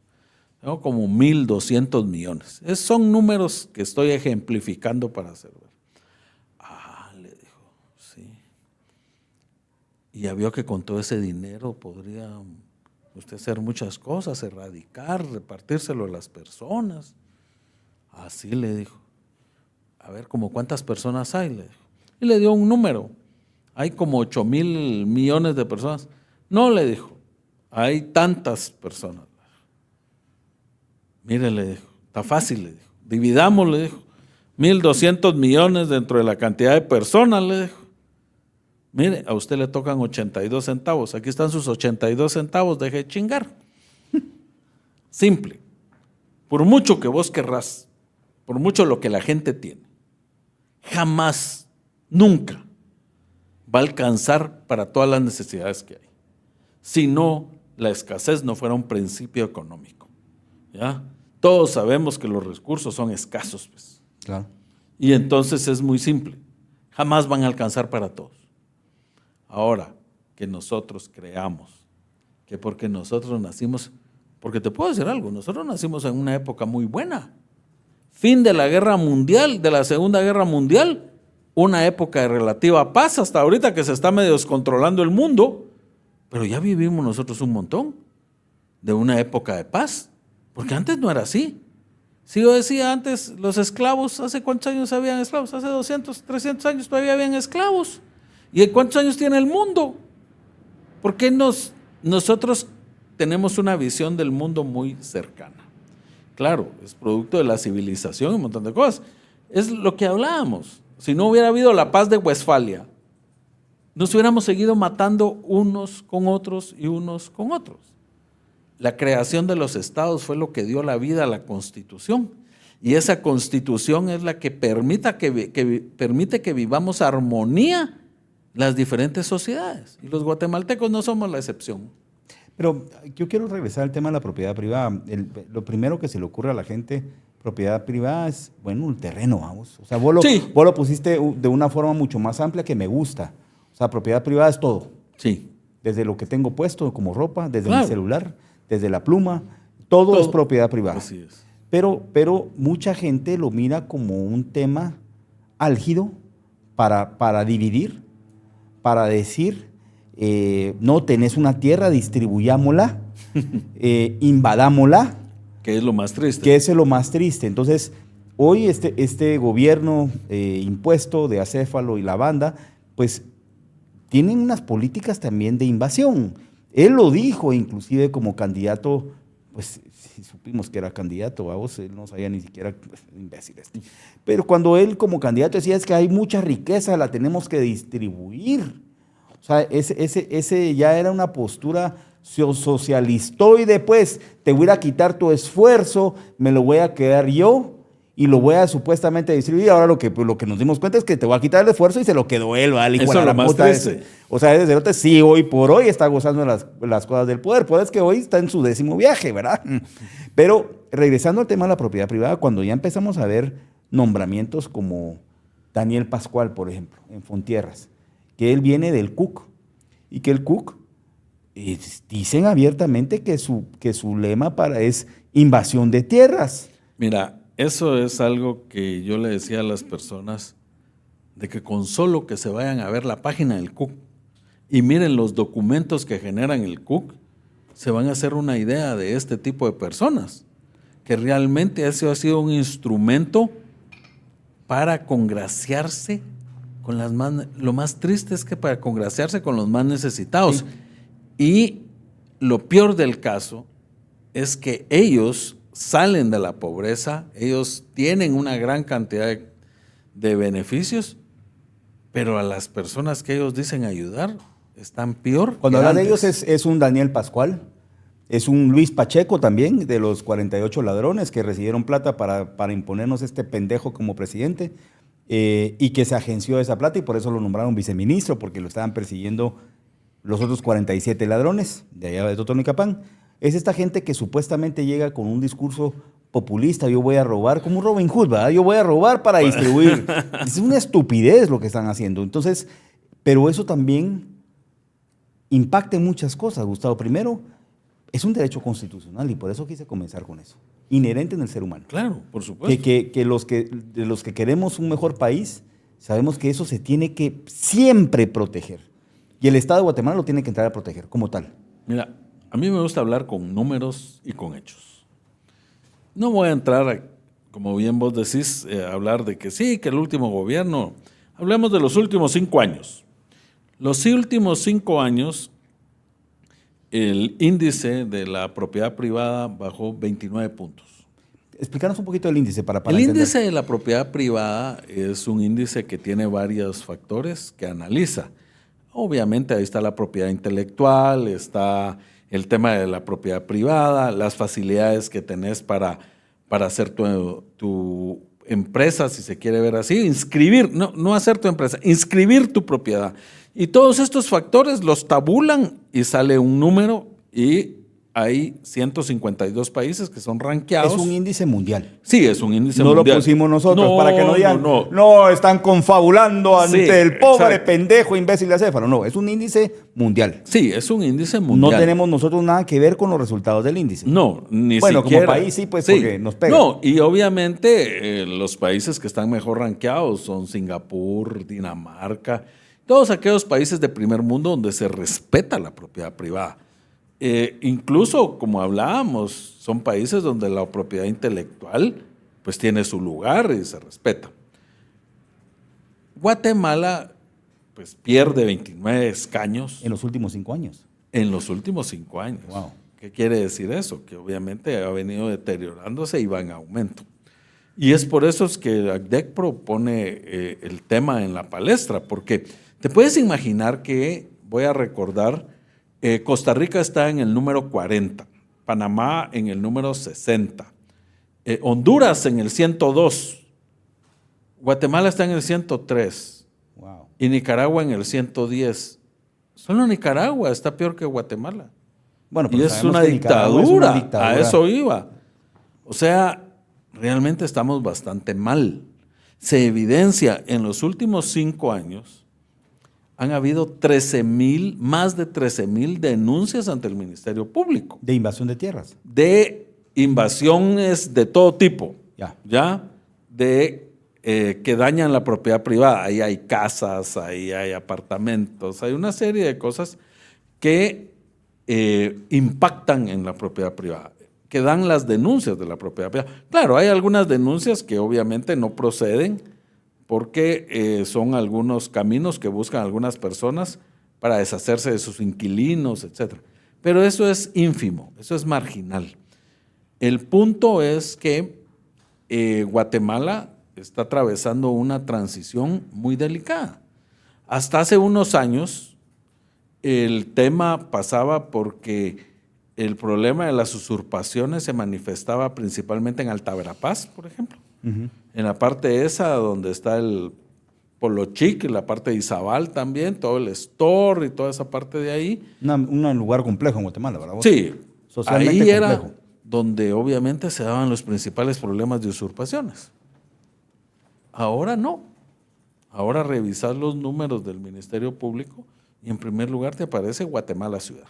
Tengo como 1,200 millones. Son números que estoy ejemplificando para hacer ver. Le dijo, sí. Y ya vio que con todo ese dinero podría usted hacer muchas cosas, erradicar, repartírselo a las personas. Así le dijo. A ver, ¿como cuántas personas hay? Le dijo. Y le dio un número. Hay como 8,000 millones de personas. No, le dijo, hay tantas personas. Mire, le dijo, está fácil, le dijo. Dividamos, le dijo. 1,200 millones dentro de la cantidad de personas, le dijo. Mire, a usted le tocan 82 centavos. Aquí están sus 82 centavos, deje de chingar. Simple. Por mucho que vos querrás, por mucho lo que la gente tiene, jamás, nunca va a alcanzar para todas las necesidades que hay. Si no, la escasez no fuera un principio económico. ¿Ya? Todos sabemos que los recursos son escasos, pues. Claro. Y entonces es muy simple. Jamás van a alcanzar para todos. Ahora, que nosotros creamos que porque nosotros nacimos, porque te puedo decir algo, nosotros nacimos en una época muy buena. Fin de la guerra mundial, de la Segunda Guerra Mundial, una época de relativa paz hasta ahorita que se está medio descontrolando el mundo, pero ya vivimos nosotros un montón de una época de paz. Porque antes no era así. Si yo decía antes, los esclavos, ¿hace cuántos años habían esclavos? Hace 200, 300 años todavía habían esclavos. ¿Y cuántos años tiene el mundo? ¿Por qué nosotros tenemos una visión del mundo muy cercana? Claro, es producto de la civilización y un montón de cosas. Es lo que hablábamos. Si no hubiera habido la paz de Westfalia, nos hubiéramos seguido matando unos con otros y unos con otros. La creación de los estados fue lo que dio la vida a la Constitución. Y esa Constitución es la que permite que vivamos armonía las diferentes sociedades. Y los guatemaltecos no somos la excepción. Pero yo quiero regresar al tema de la propiedad privada. Lo primero que se le ocurre a la gente, propiedad privada es, bueno, un terreno, vamos. O sea, vos lo pusiste de una forma mucho más amplia que me gusta. O sea, propiedad privada es todo. Sí. Desde lo que tengo puesto como ropa, desde mi celular, desde la pluma, todo es propiedad privada. Así es. Pero mucha gente lo mira como un tema álgido para dividir, para decir, no, tenés una tierra, distribuyámosla, invadámosla. Que es lo más triste. Que es lo más triste. Entonces, hoy este gobierno impuesto de Acéfalo y la banda, pues tienen unas políticas también de invasión. Él lo dijo, inclusive como candidato, pues si supimos que era candidato, vamos, él no sabía ni siquiera, pues, imbécil este. Pero cuando él como candidato decía es que hay mucha riqueza, la tenemos que distribuir. O sea, ese ya era una postura socialistoide, pues, te voy a quitar tu esfuerzo, me lo voy a quedar yo, y lo voy a supuestamente distribuir. Ahora lo que nos dimos cuenta es que te voy a quitar el esfuerzo y se lo quedó él, ¿vale? Eso es lo más triste. O sea, ese cerote sí, hoy por hoy está gozando las cosas del poder. Pues es que hoy está en su 10º viaje, ¿verdad? Pero regresando al tema de la propiedad privada, cuando ya empezamos a ver nombramientos como Daniel Pascual, por ejemplo, en Fontierras, que él viene del CUC, y que el CUC dicen abiertamente que su lema es invasión de tierras. Mira, eso es algo que yo le decía a las personas, de que con solo que se vayan a ver la página del CUC y miren los documentos que generan el CUC, se van a hacer una idea de este tipo de personas, que realmente ese ha sido un instrumento para congraciarse con las más, lo más triste es que para congraciarse con los más necesitados. Sí. Y lo peor del caso es que ellos salen de la pobreza, ellos tienen una gran cantidad de beneficios, pero a las personas que ellos dicen ayudar están peor. Cuando hablan de ellos es un Daniel Pascual, es un Luis Pacheco también, de los 48 ladrones que recibieron plata para imponernos este pendejo como presidente, y que se agenció esa plata y por eso lo nombraron viceministro, porque lo estaban persiguiendo los otros 47 ladrones de allá de Totonicapán. Es esta gente que supuestamente llega con un discurso populista, yo voy a robar, como un Robin Hood, ¿verdad? Yo voy a robar para distribuir. Es una estupidez lo que están haciendo. Entonces, pero eso también impacta en muchas cosas, Gustavo. Primero, es un derecho constitucional y por eso quise comenzar con eso. Inherente en el ser humano. Claro, por supuesto. De los que queremos un mejor país, sabemos que eso se tiene que siempre proteger. Y el Estado de Guatemala lo tiene que entrar a proteger como tal. Mira, a mí me gusta hablar con números y con hechos. No voy a entrar, como bien vos decís, a hablar de que sí, que el último gobierno. Hablemos de los últimos 5 años. Los últimos 5 años, el índice de la propiedad privada bajó 29 puntos. Explícanos un poquito el índice para El entender. Índice de la propiedad privada es un índice que tiene varios factores que analiza. Obviamente ahí está la propiedad intelectual, está el tema de la propiedad privada, las facilidades que tenés para hacer tu empresa, si se quiere ver así, inscribir, no hacer tu empresa, inscribir tu propiedad. Y todos estos factores los tabulan y sale un número y hay 152 países que son rankeados. Es un índice mundial. Sí, es un índice mundial. No lo pusimos nosotros para que no digan, no, están confabulando ante el pobre pendejo imbécil acéfalo. No, es un índice mundial. Sí, es un índice mundial. No tenemos nosotros nada que ver con los resultados del índice. No, ni siquiera. Bueno, como país sí, pues porque nos pega. No, y obviamente los países que están mejor rankeados son Singapur, Dinamarca, todos aquellos países de primer mundo donde se respeta la propiedad privada. Incluso, como hablábamos, son países donde la propiedad intelectual pues tiene su lugar y se respeta. Guatemala pues pierde 29 escaños. En los últimos 5 años. En los últimos 5 años. Wow. ¿Qué quiere decir eso? Que obviamente ha venido deteriorándose y va en aumento. Y es por eso es que ACDECPRO pone el tema en la palestra, porque te puedes imaginar que, voy a recordar, Costa Rica está en el número 40, Panamá en el número 60, Honduras en el 102, Guatemala está en el 103 wow. Y Nicaragua en el 110. Solo Nicaragua está peor que Guatemala. Bueno, y es una dictadura, a eso iba. O sea, realmente estamos bastante mal. Se evidencia en los últimos 5 años. Han habido más de 13,000 denuncias ante el Ministerio Público. De invasión de tierras. De invasiones de todo tipo. ¿Ya? De que dañan la propiedad privada. Ahí hay casas, ahí hay apartamentos, hay una serie de cosas que impactan en la propiedad privada, que dan las denuncias de la propiedad privada. Claro, hay algunas denuncias que obviamente no proceden, porque son algunos caminos que buscan algunas personas para deshacerse de sus inquilinos, etc. Pero eso es ínfimo, eso es marginal. El punto es que Guatemala está atravesando una transición muy delicada. Hasta hace unos años el tema pasaba porque el problema de las usurpaciones se manifestaba principalmente en Alta Verapaz, por ejemplo. En la parte esa donde está el Polo Chic, la parte de Izabal también, todo el store y toda esa parte de ahí. Un lugar complejo en Guatemala, ¿verdad? Sí, Socialmente ahí era complejo. donde obviamente se daban los principales problemas de usurpaciones. Ahora no. Ahora revisas los números del Ministerio Público y en primer lugar te aparece Guatemala Ciudad.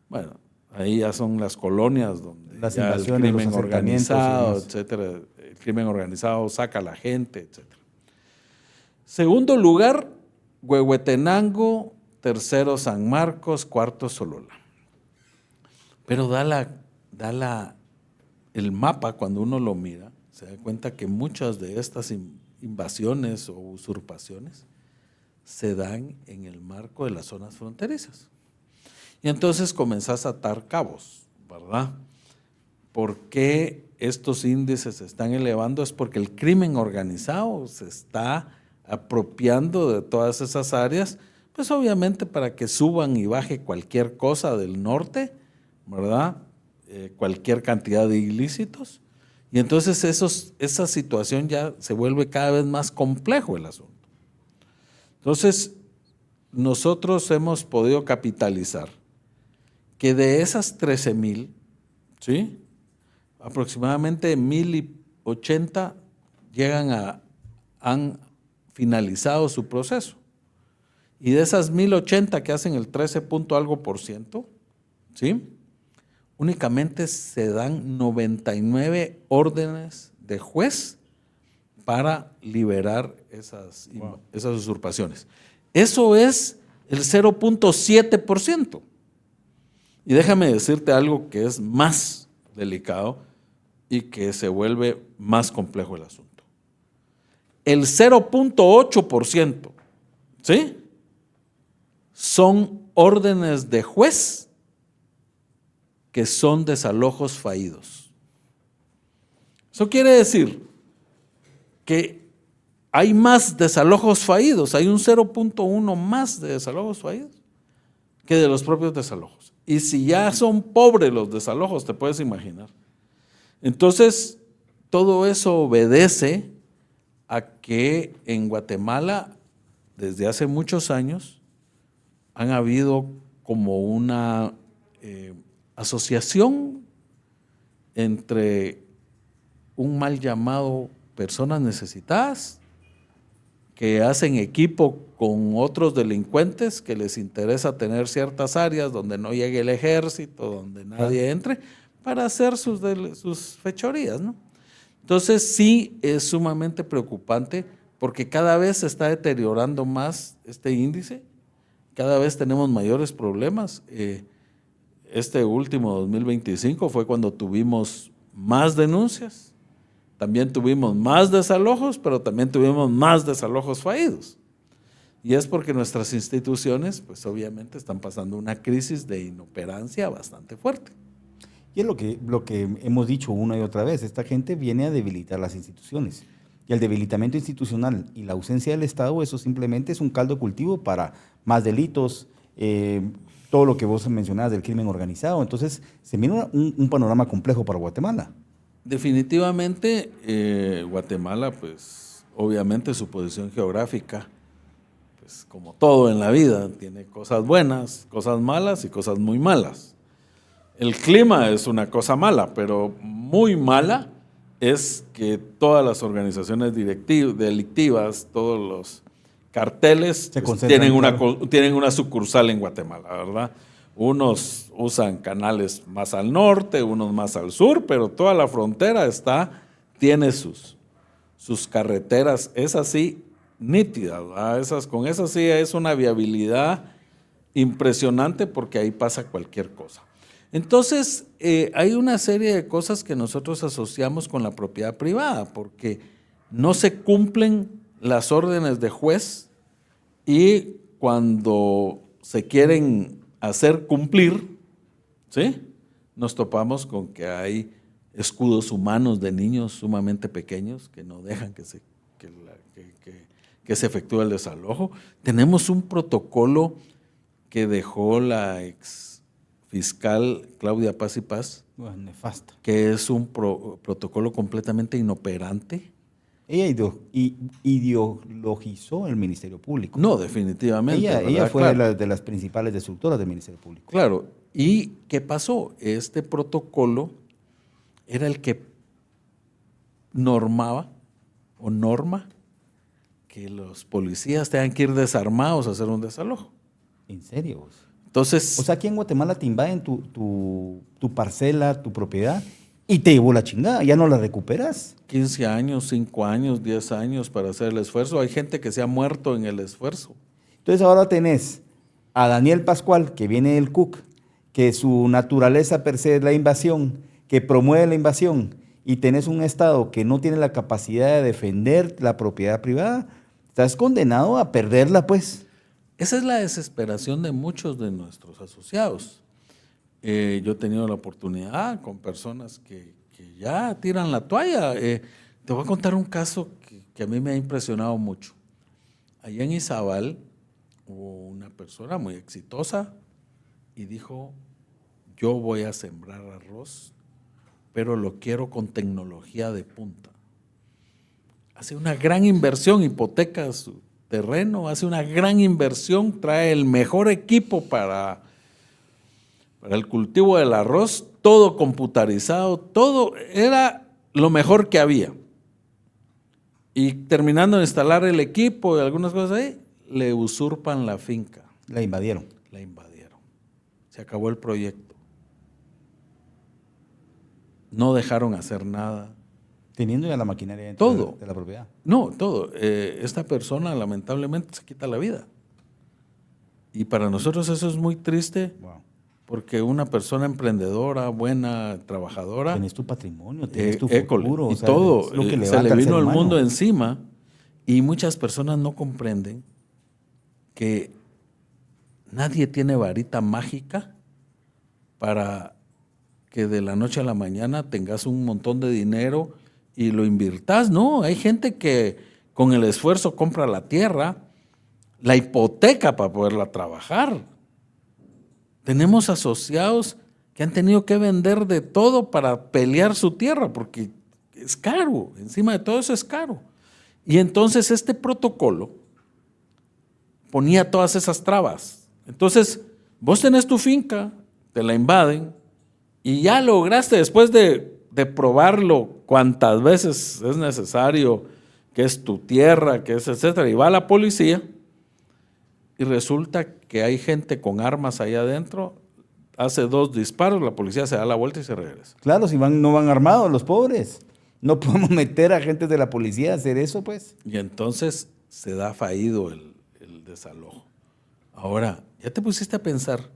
Bueno, ahí ya son las colonias donde Las ya el invasiones, crimen los acercamientos y organizado, demás. etcétera. El crimen organizado saca a la gente, etcétera. Segundo lugar, Huehuetenango. Tercero, San Marcos. Cuarto, Solola. Pero el mapa, cuando uno lo mira, se da cuenta que muchas de estas invasiones o usurpaciones se dan en el marco de las zonas fronterizas. Y entonces comenzás a atar cabos, ¿verdad? ¿Por qué estos índices se están elevando? Es porque el crimen organizado se está apropiando de todas esas áreas, pues obviamente para que suban y baje cualquier cosa del norte, ¿verdad? Cualquier cantidad de ilícitos. Y entonces esa situación ya se vuelve cada vez más complejo el asunto. Entonces, nosotros hemos podido capitalizar que de esas 13,000, ¿sí?, aproximadamente 1,080 han finalizado su proceso. Y de esas 1,080 que hacen el 13 punto algo por ciento, ¿sí?, únicamente se dan 99 órdenes de juez para liberar esas usurpaciones. Eso es el 0.7%. Y déjame decirte algo que es más delicado y que se vuelve más complejo el asunto. El 0.8%, ¿sí?, son órdenes de juez que son desalojos fallidos. Eso quiere decir que hay más desalojos fallidos, hay un 0.1 más de desalojos fallidos que de los propios desalojos. Y si ya son pobres los desalojos, te puedes imaginar. Entonces, todo eso obedece a que en Guatemala, desde hace muchos años, han habido como una asociación entre un mal llamado personas necesitadas que hacen equipo con otros delincuentes que les interesa tener ciertas áreas donde no llegue el ejército, donde nadie entre, para hacer sus fechorías, ¿no? Entonces sí es sumamente preocupante porque cada vez se está deteriorando más este índice, cada vez tenemos mayores problemas. Este último 2025 fue cuando tuvimos más denuncias, también tuvimos más desalojos, pero también tuvimos más desalojos fallidos. Y es porque nuestras instituciones, pues obviamente están pasando una crisis de inoperancia bastante fuerte. Y es lo que hemos dicho una y otra vez, esta gente viene a debilitar las instituciones. Y el debilitamiento institucional y la ausencia del Estado, eso simplemente es un caldo de cultivo para más delitos, todo lo que vos mencionabas del crimen organizado. Entonces, se viene un panorama complejo para Guatemala. Definitivamente, Guatemala, pues obviamente su posición geográfica, pues como todo en la vida, tiene cosas buenas, cosas malas y cosas muy malas. El clima es una cosa mala, pero muy mala es que todas las organizaciones delictivas, todos los carteles pues, tienen una sucursal en Guatemala, ¿verdad? Unos usan canales más al norte, unos más al sur, pero toda la frontera tiene sus carreteras, esas sí, nítidas, ¿verdad? Con esas sí es una viabilidad impresionante porque ahí pasa cualquier cosa. Entonces, hay una serie de cosas que nosotros asociamos con la propiedad privada, porque no se cumplen las órdenes de juez y cuando se quieren hacer cumplir, ¿sí?, nos topamos con que hay escudos humanos de niños sumamente pequeños que no dejan que se efectúe el desalojo. Tenemos un protocolo que dejó la ex fiscal Claudia Paz y Paz, Bueno, nefasta. que es un protocolo completamente inoperante. Ella ideologizó el Ministerio Público. No, definitivamente. Ella fue Claro. de las principales destructoras del Ministerio Público. Claro. ¿Y qué pasó? Este protocolo era el que normaba o norma que los policías tengan que ir desarmados a hacer un desalojo. ¿En serio? Vos? Entonces, O sea, aquí en Guatemala te invaden tu parcela, tu propiedad, y te llevó la chingada, ya no la recuperas. 15 años, 5 años, 10 años para hacer el esfuerzo. Hay gente que se ha muerto en el esfuerzo. Entonces ahora tenés a Daniel Pascual, que viene del CUC, que su naturaleza per se es la invasión, que promueve la invasión, y tenés un Estado que no tiene la capacidad de defender la propiedad privada, estás condenado a perderla, pues. Esa es la desesperación de muchos de nuestros asociados. Yo he tenido la oportunidad con personas que ya tiran la toalla. Te voy a contar un caso que a mí me ha impresionado mucho. Allá en Izabal hubo una persona muy exitosa y dijo, yo voy a sembrar arroz, pero lo quiero con tecnología de punta. Hace una gran inversión, hipoteca su terreno, hace una gran inversión, trae el mejor equipo para el cultivo del arroz, todo computarizado, todo era lo mejor que había. Y terminando de instalar el equipo y algunas cosas ahí, le usurpan la finca. La invadieron. La invadieron. Se acabó el proyecto. No dejaron hacer nada. Teniendo ya la maquinaria dentro Todo. de la propiedad. No, todo. Esta persona lamentablemente se quita la vida. Y para nosotros eso es muy triste. Wow. Porque una persona emprendedora, buena, trabajadora, Tienes tu patrimonio, tienes tu école, futuro. y o sea, todo, es lo que se levanta le al vino ser el humano. mundo encima y muchas personas no comprenden que nadie tiene varita mágica para que de la noche a la mañana tengas un montón de dinero y lo invirtas. No, hay gente que con el esfuerzo compra la tierra, la hipoteca para poderla trabajar. Tenemos asociados que han tenido que vender de todo para pelear su tierra, porque es caro, encima de todo eso es caro. Y entonces este protocolo ponía todas esas trabas. Entonces, vos tenés tu finca, te la invaden, y ya lograste, después de probarlo cuantas veces es necesario, que es tu tierra, que es etcétera, y va la policía, y resulta que hay gente con armas ahí adentro, hace 2 disparos, la policía se da la vuelta y se regresa. Claro, si no van armados los pobres. No podemos meter a agentes de la policía a hacer eso, pues. Y entonces se da fallido el desalojo. Ahora, ya te pusiste a pensar,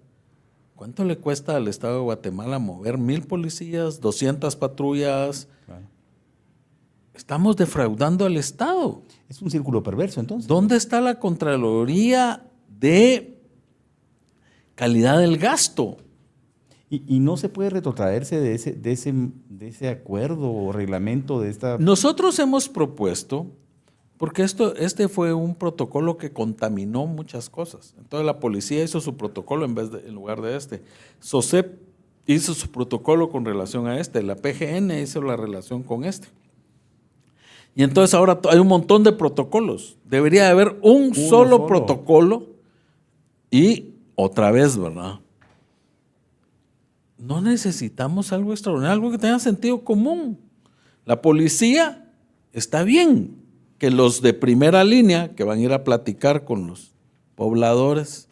¿cuánto le cuesta al Estado de Guatemala mover 1,000 policías, 200 patrullas? Claro. Estamos defraudando al Estado. Es un círculo perverso, entonces. ¿Dónde está la Contraloría de calidad del gasto? Y no se puede retrotraerse de ese acuerdo o reglamento de esta... Nosotros hemos propuesto, porque este fue un protocolo que contaminó muchas cosas. Entonces la policía hizo su protocolo en lugar de este. SOCEP hizo su protocolo con relación a este. La PGN hizo la relación con este. Y entonces ahora hay un montón de protocolos. Debería de haber un solo protocolo y otra vez, ¿verdad? No necesitamos algo extraordinario, algo que tenga sentido común. La policía está bien que los de primera línea, que van a ir a platicar con los pobladores,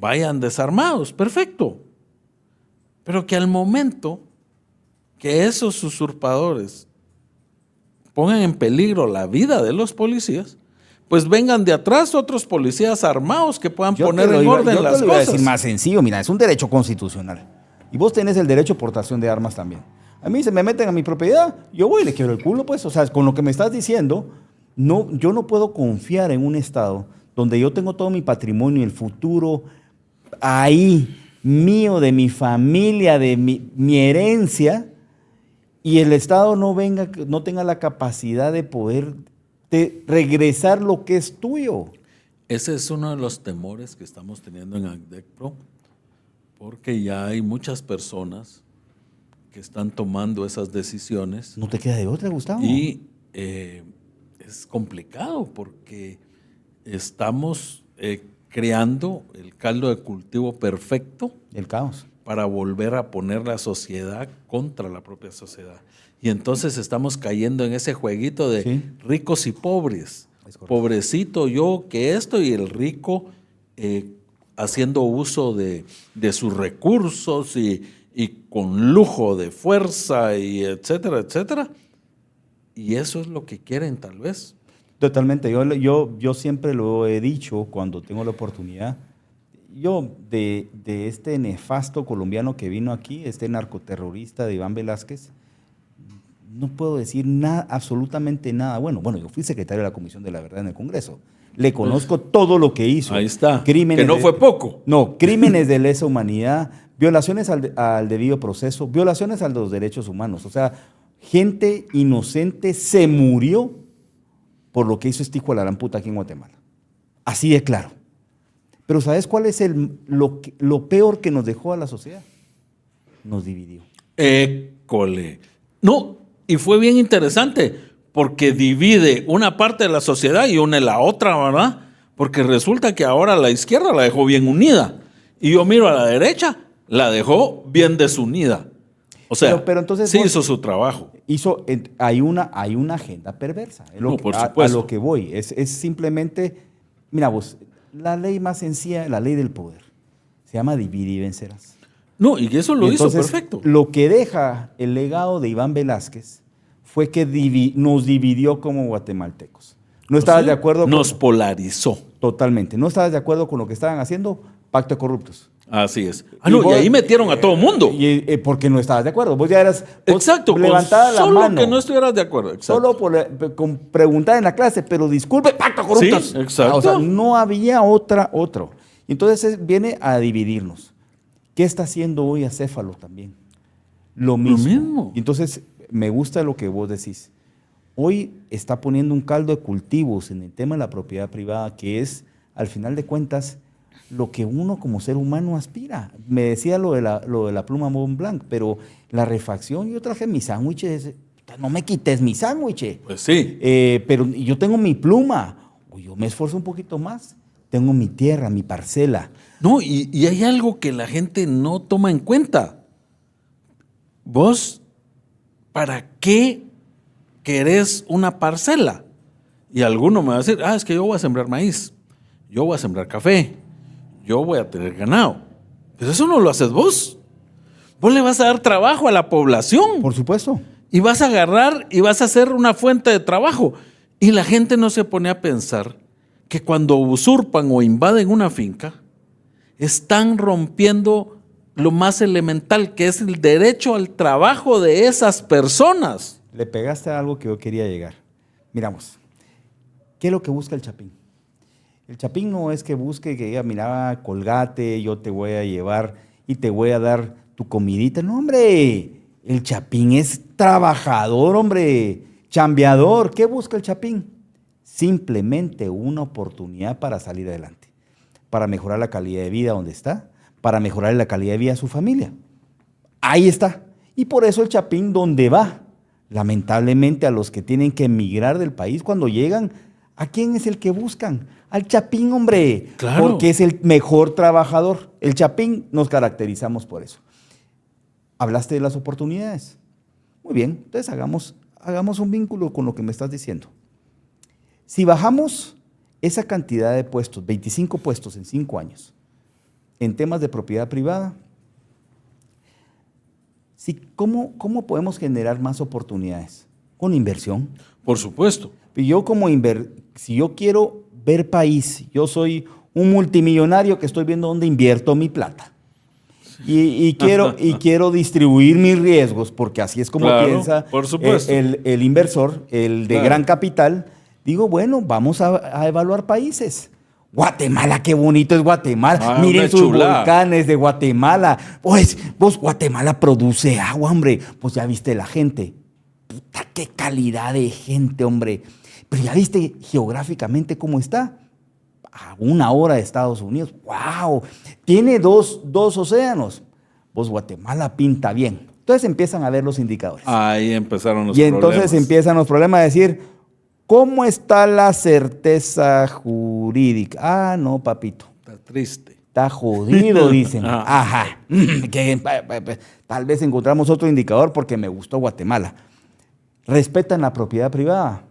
vayan desarmados, perfecto. Pero que al momento que esos usurpadores pongan en peligro la vida de los policías, pues vengan de atrás otros policías armados que puedan poner en orden las cosas. Yo te lo voy a decir más sencillo, mira, es un derecho constitucional. Y vos tenés el derecho de portación de armas también. A mí se me meten a mi propiedad, yo voy y le quiebro el culo, pues. O sea, con lo que me estás diciendo, yo no puedo confiar en un Estado donde yo tengo todo mi patrimonio, el futuro ahí, mío, de mi familia, de mi herencia, y el Estado no tenga la capacidad de poder regresar lo que es tuyo. Ese es uno de los temores que estamos teniendo en ACDECPRO, Porque ya hay muchas personas que están tomando esas decisiones. No te queda de otra, Gustavo. Y es complicado porque estamos creando el caldo de cultivo perfecto. El caos. Para volver a poner la sociedad contra la propia sociedad. Y entonces estamos cayendo en ese jueguito de ricos y pobres. Pobrecito yo que esto, y el rico haciendo uso de sus recursos y con lujo de fuerza y etcétera, etcétera. Y eso es lo que quieren tal vez. Totalmente. Yo siempre lo he dicho cuando tengo la oportunidad. Yo, de este nefasto colombiano que vino aquí, este narcoterrorista de Iván Velázquez, no puedo decir nada, absolutamente nada. Bueno, yo fui secretario de la Comisión de la Verdad en el Congreso. Le conozco todo lo que hizo. Ahí está. Crímenes que no fue poco. No, crímenes de lesa humanidad, violaciones al debido proceso, violaciones a los derechos humanos. O sea, gente inocente se murió por lo que hizo este hijo de la gran puta aquí en Guatemala. Así de claro. Pero ¿sabes cuál es lo peor que nos dejó a la sociedad? Nos dividió. École. No, y fue bien interesante, porque divide una parte de la sociedad y une la otra, ¿verdad? Porque resulta que ahora la izquierda la dejó bien unida, y yo miro a la derecha, la dejó bien desunida. O sea, pero entonces sí hizo su trabajo. Hay una agenda perversa. Por supuesto. A lo que voy. Es simplemente, mira vos, la ley más sencilla, la ley del poder, se llama divide y vencerás. No, y eso lo hizo perfecto. Lo que deja el legado de Iván Velázquez fue que nos dividió como guatemaltecos. No estabas de acuerdo. Nos polarizó. Totalmente. No estabas de acuerdo con lo que estaban haciendo, pacto de corruptos. Así es. Y ahí metieron a todo mundo. Porque no estabas de acuerdo. Vos ya eras. Exacto. Levantada la mano. Solo que no estuvieras de acuerdo. Exacto. Solo con preguntar en la clase, pero disculpe, pacto de corruptos. Sí, exacto. O sea, no había otro. Entonces viene a dividirnos. ¿Qué está haciendo hoy Acéfalo también? Lo mismo. Y entonces me gusta lo que vos decís. Hoy está poniendo un caldo de cultivos en el tema de la propiedad privada, que es, al final de cuentas, lo que uno como ser humano aspira. Me decía lo de la pluma Mont Blanc, pero la refacción, yo traje mis sándwiches, no me quites mi sándwich. Pues sí. Pero yo tengo mi pluma, yo me esfuerzo un poquito más, tengo mi tierra, mi parcela. No, y hay algo que la gente no toma en cuenta. Vos, ¿para qué querés una parcela? Y alguno me va a decir, es que yo voy a sembrar maíz, yo voy a sembrar café, yo voy a tener ganado. Pero eso no lo haces vos. Vos le vas a dar trabajo a la población. Por supuesto. Y vas a agarrar y vas a hacer una fuente de trabajo. Y la gente no se pone a pensar que cuando usurpan o invaden una finca, están rompiendo lo más elemental, que es el derecho al trabajo de esas personas. Le pegaste a algo que yo quería llegar. Miramos, ¿qué es lo que busca el chapín? El chapín no es que busque que diga, mira, colgate, yo te voy a llevar y te voy a dar tu comidita. No, hombre, el chapín es trabajador, hombre, chambeador. ¿Qué busca el chapín? Simplemente una oportunidad para salir adelante, para mejorar la calidad de vida donde está, para mejorar la calidad de vida a su familia. Ahí está. Y por eso el chapín, donde va, lamentablemente a los que tienen que emigrar del país cuando llegan, ¿a quién es el que buscan? Al chapín, hombre. Claro. Porque es el mejor trabajador. El chapín nos caracterizamos por eso. Hablaste de las oportunidades. Muy bien, entonces hagamos un vínculo con lo que me estás diciendo. Si bajamos esa cantidad de puestos, 25 puestos en 5 años, en temas de propiedad privada, ¿cómo podemos generar más oportunidades? Con inversión. Por supuesto. Y yo si yo quiero ver país, yo soy un multimillonario que estoy viendo dónde invierto mi plata. Y quiero distribuir mis riesgos, porque así es como piensa por supuesto. El inversor, el de gran capital. Digo, bueno, vamos a evaluar países. Guatemala, qué bonito es Guatemala. Miren sus volcanes de Guatemala. Pues, Guatemala produce agua, hombre. Pues ya viste la gente. Puta, qué calidad de gente, hombre. Pero ya viste geográficamente cómo está. a 1 hora de Estados Unidos. ¡Wow! Tiene dos océanos. Pues Guatemala pinta bien. Entonces empiezan a ver los indicadores. Ahí empezaron los y problemas. entonces empiezan los problemas de decir, ¿cómo está la certeza jurídica? Ah, no, papito. Está triste. Está jodido, dicen. Ajá. Tal vez encontramos otro indicador porque me gustó Guatemala. Respetan la propiedad privada.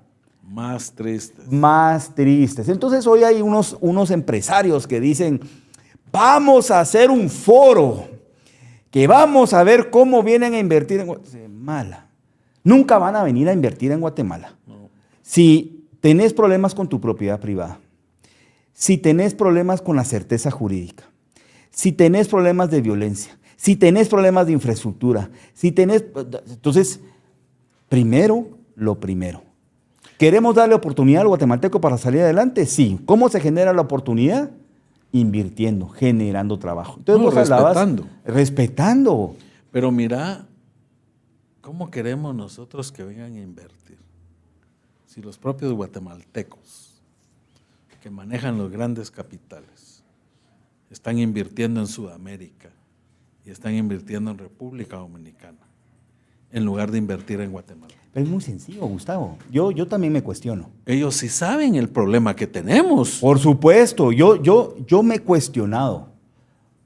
Más tristes. Más tristes. Entonces hoy hay unos empresarios que dicen, vamos a hacer un foro, que vamos a ver cómo vienen a invertir en Guatemala. Nunca van a venir a invertir en Guatemala. No. Si tenés problemas con tu propiedad privada, si tenés problemas con la certeza jurídica, si tenés problemas de violencia, si tenés problemas de infraestructura, si tenés... Entonces, lo primero. ¿Queremos darle oportunidad al guatemalteco para salir adelante? Sí. ¿Cómo se genera la oportunidad? Invirtiendo, generando trabajo. Entonces, vos respetando. Respetando. Pero mira, ¿cómo queremos nosotros que vengan a invertir? Si los propios guatemaltecos que manejan los grandes capitales están invirtiendo en Sudamérica y están invirtiendo en República Dominicana, en lugar de invertir en Guatemala. Pero es muy sencillo, Gustavo. Yo también me cuestiono. Ellos sí saben el problema que tenemos. Por supuesto, yo me he cuestionado.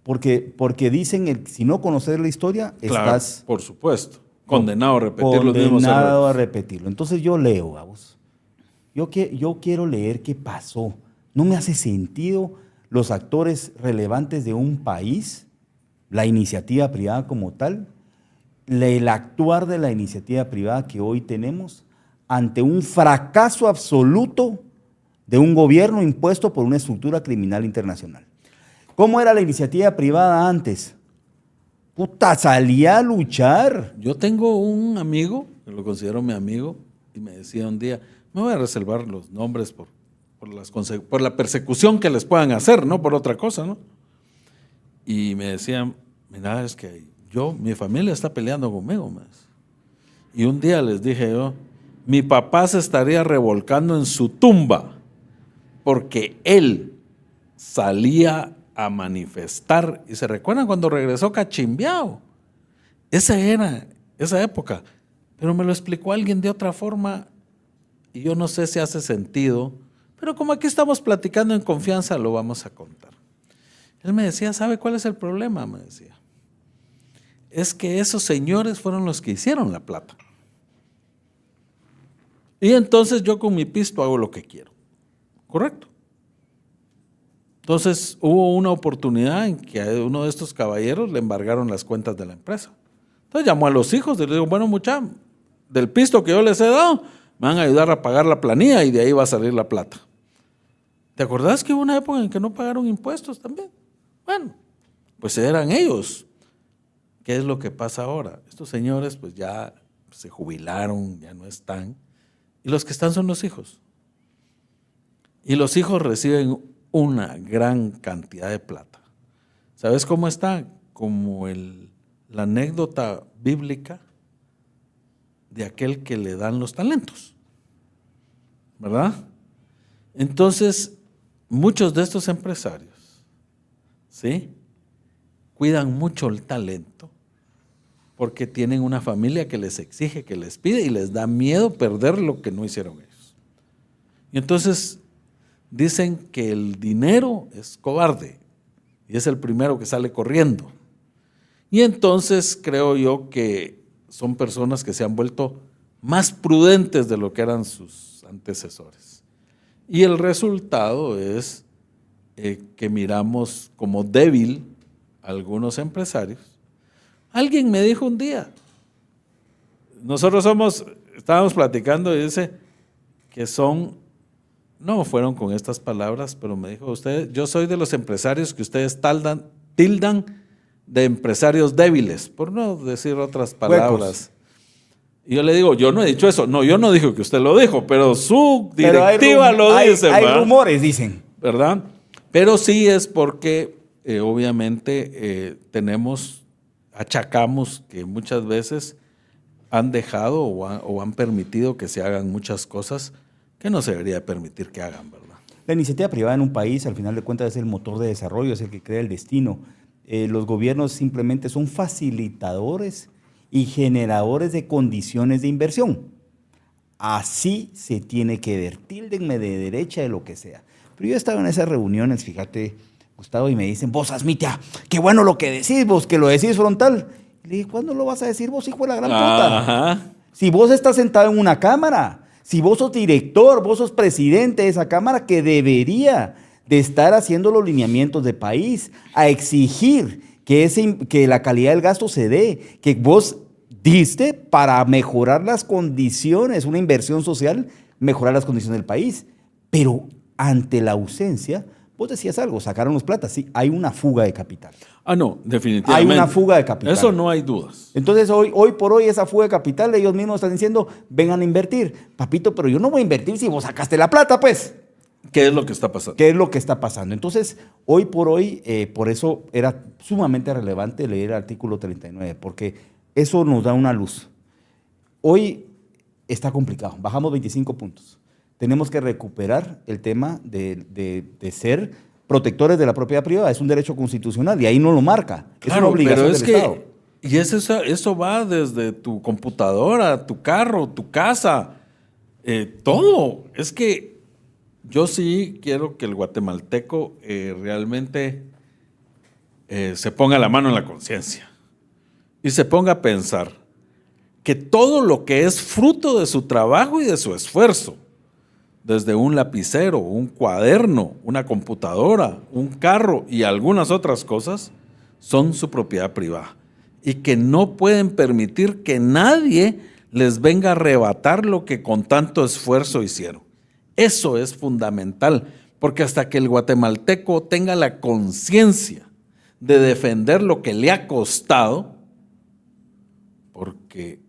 Porque dicen, si no conoces la historia, claro, estás... por supuesto, condenado a repetir los mismos errores. Condenado a repetirlo. Entonces yo leo, vamos. Yo quiero leer qué pasó. No me hace sentido los actores relevantes de un país, la iniciativa privada como tal, el actuar de la iniciativa privada que hoy tenemos ante un fracaso absoluto de un gobierno impuesto por una estructura criminal internacional. ¿Cómo era la iniciativa privada antes? Puta, salía a luchar. Yo tengo un amigo, que lo considero mi amigo, y me decía un día, me voy a reservar los nombres por la persecución que les puedan hacer, no por otra cosa, ¿no? Y me decían, mira, es que mi familia está peleando conmigo más. Y un día les dije yo, mi papá se estaría revolcando en su tumba porque él salía a manifestar. Y se recuerdan cuando regresó cachimbiao. Esa era esa época. Pero me lo explicó alguien de otra forma y yo no sé si hace sentido, pero como aquí estamos platicando en confianza, lo vamos a contar. Él me decía, ¿sabe cuál es el problema? Me decía. Es que esos señores fueron los que hicieron la plata. Y entonces yo con mi pisto hago lo que quiero. ¿Correcto? Entonces hubo una oportunidad en que a uno de estos caballeros le embargaron las cuentas de la empresa. Entonces llamó a los hijos y les dijo, bueno muchachos, del pisto que yo les he dado, me van a ayudar a pagar la planilla y de ahí va a salir la plata. ¿Te acordás que hubo una época en que no pagaron impuestos también? Bueno, pues eran ellos. ¿Qué es lo que pasa ahora? Estos señores pues ya se jubilaron, ya no están, y los que están son los hijos. Y los hijos reciben una gran cantidad de plata. ¿Sabes cómo está? Como la anécdota bíblica de aquel que le dan los talentos, ¿verdad? Entonces, muchos de estos empresarios, ¿sí?, cuidan mucho el talento porque tienen una familia que les exige, que les pide y les da miedo perder lo que no hicieron ellos. Y entonces dicen que el dinero es cobarde y es el primero que sale corriendo. Y entonces creo yo que son personas que se han vuelto más prudentes de lo que eran sus antecesores. Y el resultado es que miramos como débil a algunos empresarios. Alguien me dijo un día, estábamos platicando y dice que no fueron con estas palabras, pero me dijo, yo soy de los empresarios que ustedes tildan de empresarios débiles, por no decir otras palabras. Huecos. Y yo le digo, yo no he dicho eso. No, yo no dije que usted lo dijo, pero su directiva lo dice. Hay rumores, dicen. ¿Verdad? Pero sí es porque obviamente achacamos que muchas veces han dejado o han permitido que se hagan muchas cosas que no se debería permitir que hagan, ¿verdad? La iniciativa privada en un país, al final de cuentas, es el motor de desarrollo, es el que crea el destino. Los gobiernos simplemente son facilitadores y generadores de condiciones de inversión. Así se tiene que ver, tíldenme de derecha, de lo que sea. Pero yo he estado en esas reuniones, fíjate, Gustavo, y me dicen, vos, Asmitia, qué bueno lo que decís vos, que lo decís frontal. Y le dije, ¿cuándo lo vas a decir vos, hijo de la gran puta? Ajá. Si vos estás sentado en una cámara, si vos sos director, vos sos presidente de esa cámara que debería de estar haciendo los lineamientos de país, a exigir que la calidad del gasto se dé, que vos diste para mejorar las condiciones, una inversión social, mejorar las condiciones del país. Pero ante la ausencia, vos decías algo, sacaron los platas, sí, hay una fuga de capital. Ah, no, definitivamente. Hay una fuga de capital. Eso no hay dudas. Entonces, hoy por hoy, esa fuga de capital, ellos mismos están diciendo, vengan a invertir. Papito, pero yo no voy a invertir si vos sacaste la plata, pues. ¿Qué es lo que está pasando? ¿Qué es lo que está pasando? Entonces, hoy por hoy, por eso era sumamente relevante leer el artículo 39, porque eso nos da una luz. Hoy está complicado, bajamos 25 puntos. Tenemos que recuperar el tema de ser protectores de la propiedad privada. Es un derecho constitucional y ahí no lo marca. Es una obligación del Estado. Y eso va desde tu computadora, tu carro, tu casa, todo. Es que yo sí quiero que el guatemalteco realmente se ponga la mano en la conciencia y se ponga a pensar que todo lo que es fruto de su trabajo y de su esfuerzo, desde un lapicero, un cuaderno, una computadora, un carro y algunas otras cosas, son su propiedad privada y que no pueden permitir que nadie les venga a arrebatar lo que con tanto esfuerzo hicieron. Eso es fundamental, porque hasta que el guatemalteco tenga la conciencia de defender lo que le ha costado, porque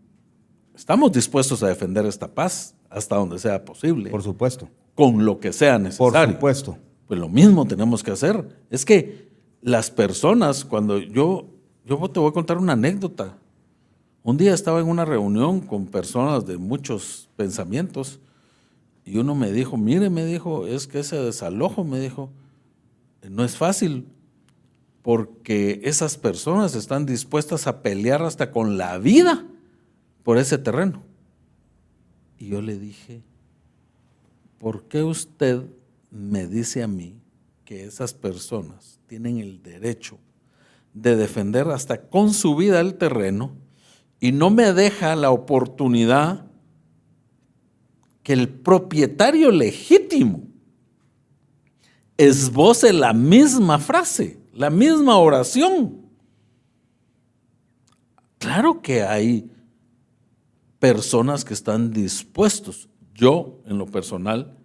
estamos dispuestos a defender esta paz hasta donde sea posible. Por supuesto. Con lo que sea necesario. Por supuesto. Pues lo mismo tenemos que hacer. Es que las personas, cuando yo te voy a contar una anécdota. Un día estaba en una reunión con personas de muchos pensamientos y uno me dijo, mire, me dijo, es que ese desalojo, me dijo, no es fácil porque esas personas están dispuestas a pelear hasta con la vida por ese terreno. Y yo le dije, ¿por qué usted me dice a mí que esas personas tienen el derecho de defender hasta con su vida el terreno y no me deja la oportunidad que el propietario legítimo esboce la misma frase, la misma oración? Claro que hay personas que están dispuestos. Yo, en lo personal,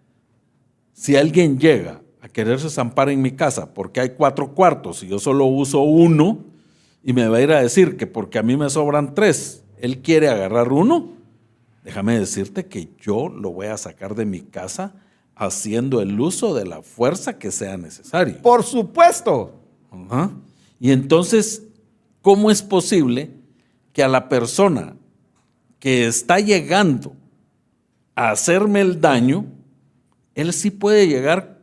si alguien llega a quererse zampar en mi casa porque hay 4 cuartos y yo solo uso 1 y me va a ir a decir que porque a mí me sobran 3, él quiere agarrar 1, déjame decirte que yo lo voy a sacar de mi casa haciendo el uso de la fuerza que sea necesario. Por supuesto. Ajá. Y entonces, ¿cómo es posible que a la persona que está llegando a hacerme el daño, él sí puede llegar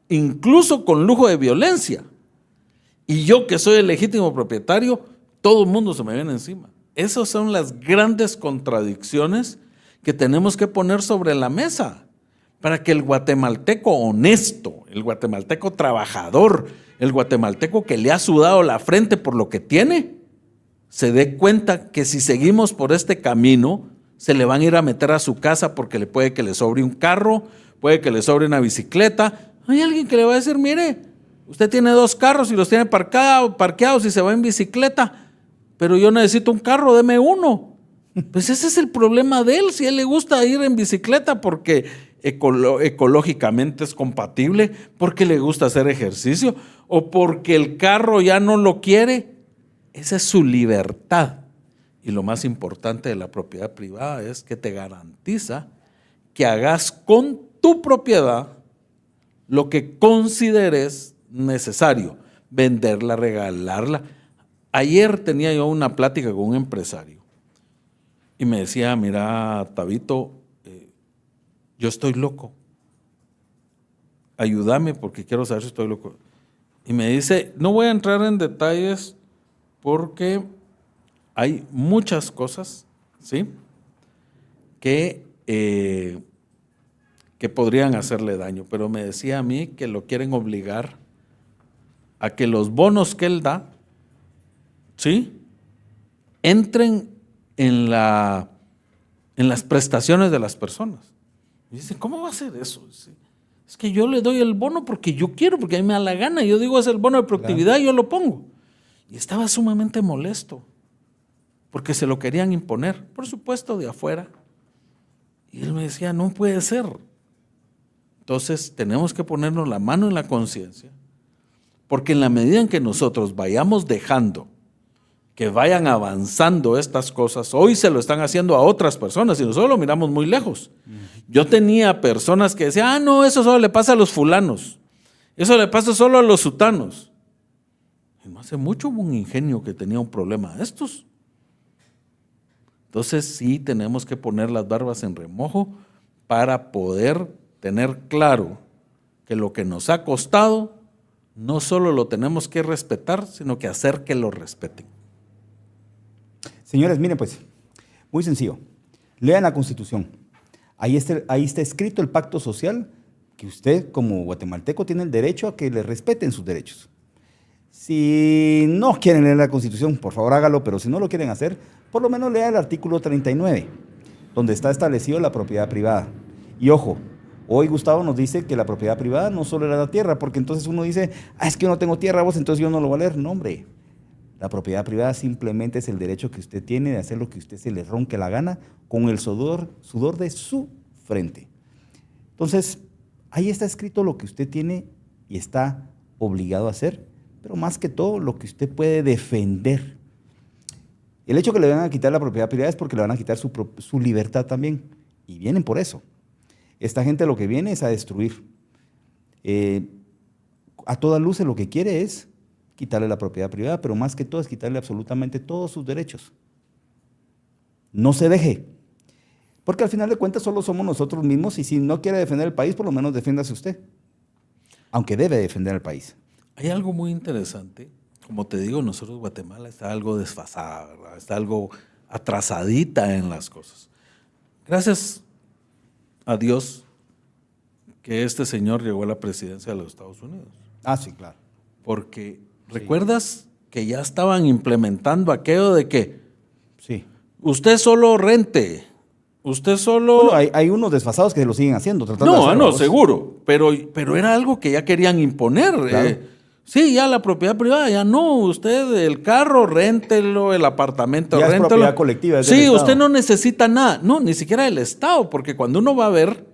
incluso con lujo de violencia? Y yo, que soy el legítimo propietario, todo el mundo se me viene encima. Esas son las grandes contradicciones que tenemos que poner sobre la mesa para que el guatemalteco honesto, el guatemalteco trabajador, el guatemalteco que le ha sudado la frente por lo que tiene, se dé cuenta que si seguimos por este camino, se le van a ir a meter a su casa porque le puede que le sobre un carro, puede que le sobre una bicicleta. Hay alguien que le va a decir, mire, usted tiene 2 carros y los tiene parqueados y se va en bicicleta, pero yo necesito un carro, deme 1. Pues ese es el problema de él, si a él le gusta ir en bicicleta porque ecológicamente es compatible, porque le gusta hacer ejercicio o porque el carro ya no lo quiere. Esa es su libertad. Y lo más importante de la propiedad privada es que te garantiza que hagas con tu propiedad lo que consideres necesario, venderla, regalarla. Ayer tenía yo una plática con un empresario y me decía, mira, Tabito, yo estoy loco. ayúdame porque quiero saber si estoy loco. Y me dice, no voy a entrar en detalles porque hay muchas cosas, ¿sí?, que podrían hacerle daño, pero me decía a mí que lo quieren obligar a que los bonos que él da, ¿sí?, entren en las prestaciones de las personas. Y dice, ¿cómo va a ser eso? Dice, es que yo le doy el bono porque yo quiero, porque a mí me da la gana. Yo digo, es el bono de productividad, claro, yo lo pongo. Y estaba sumamente molesto porque se lo querían imponer, por supuesto, de afuera. Y él me decía, no puede ser. Entonces tenemos que ponernos la mano en la conciencia, porque en la medida en que nosotros vayamos dejando que vayan avanzando estas cosas, hoy se lo están haciendo a otras personas y nosotros lo miramos muy lejos. Yo tenía personas que decían, no, eso solo le pasa a los fulanos, eso le pasa solo a los sutanos. Y no hace mucho hubo un ingenio que tenía un problema de estos. Entonces sí tenemos que poner las barbas en remojo para poder tener claro que lo que nos ha costado no solo lo tenemos que respetar, sino que hacer que lo respeten. Señores, miren pues, muy sencillo. Lean la Constitución. Ahí está escrito el pacto social, que usted como guatemalteco tiene el derecho a que le respeten sus derechos. Si no quieren leer la Constitución, por favor hágalo, pero si no lo quieren hacer, por lo menos lea el artículo 39, donde está establecido la propiedad privada. Y ojo, hoy Gustavo nos dice que la propiedad privada no solo era la tierra, porque entonces uno dice, es que yo no tengo tierra, vos, entonces yo no lo voy a leer. No, hombre. La propiedad privada simplemente es el derecho que usted tiene de hacer lo que usted se le ronque la gana con el sudor de su frente. Entonces, ahí está escrito lo que usted tiene y está obligado a hacer, pero más que todo lo que usted puede defender. El hecho que le van a quitar la propiedad privada es porque le van a quitar su libertad también, y vienen por eso. Esta gente lo que viene es a destruir. A toda luz lo que quiere es quitarle la propiedad privada, pero más que todo es quitarle absolutamente todos sus derechos. No se deje, porque al final de cuentas solo somos nosotros mismos, y si no quiere defender el país, por lo menos defiéndase usted, aunque debe defender al país. Hay algo muy interesante, como te digo, nosotros Guatemala está algo desfasada, ¿verdad? Está algo atrasadita en las cosas. Gracias a Dios que este señor llegó a la presidencia de los Estados Unidos. Ah, sí, claro. Porque ¿recuerdas que ya estaban implementando aquello de que sí, usted solo rente, usted solo... Bueno, hay unos desfasados que lo siguen haciendo. No, seguro, pero era algo que ya querían imponer. Claro. Sí, ya la propiedad privada, ya no, usted el carro, réntelo, el apartamento, ya réntelo. Es propiedad colectiva. Sí, usted no necesita nada, no, ni siquiera el Estado, porque cuando uno va a ver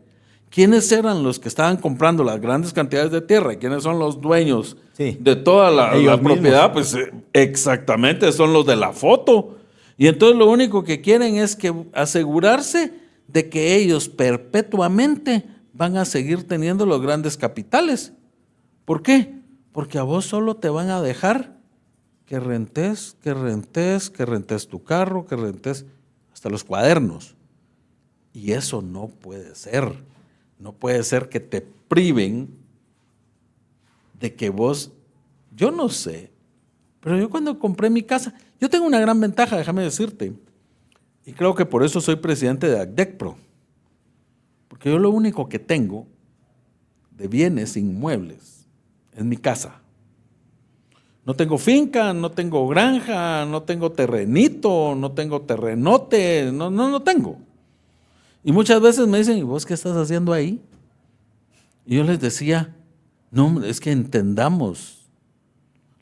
quiénes eran los que estaban comprando las grandes cantidades de tierra y quiénes son los dueños de toda la propiedad, pues exactamente son los de la foto. Y entonces lo único que quieren es que asegurarse de que ellos perpetuamente van a seguir teniendo los grandes capitales. ¿Por qué? Porque a vos solo te van a dejar que rentes tu carro, que rentes hasta los cuadernos. Y eso no puede ser. No puede ser que te priven de que vos, yo no sé, pero yo cuando compré mi casa, yo tengo una gran ventaja, déjame decirte, y creo que por eso soy presidente de ACDECPRO, porque yo lo único que tengo de bienes inmuebles es mi casa. No tengo finca, no tengo granja, no tengo terrenito, no tengo terrenote, no tengo. Y muchas veces me dicen, ¿y vos qué estás haciendo ahí? Y yo les decía, no, es que entendamos,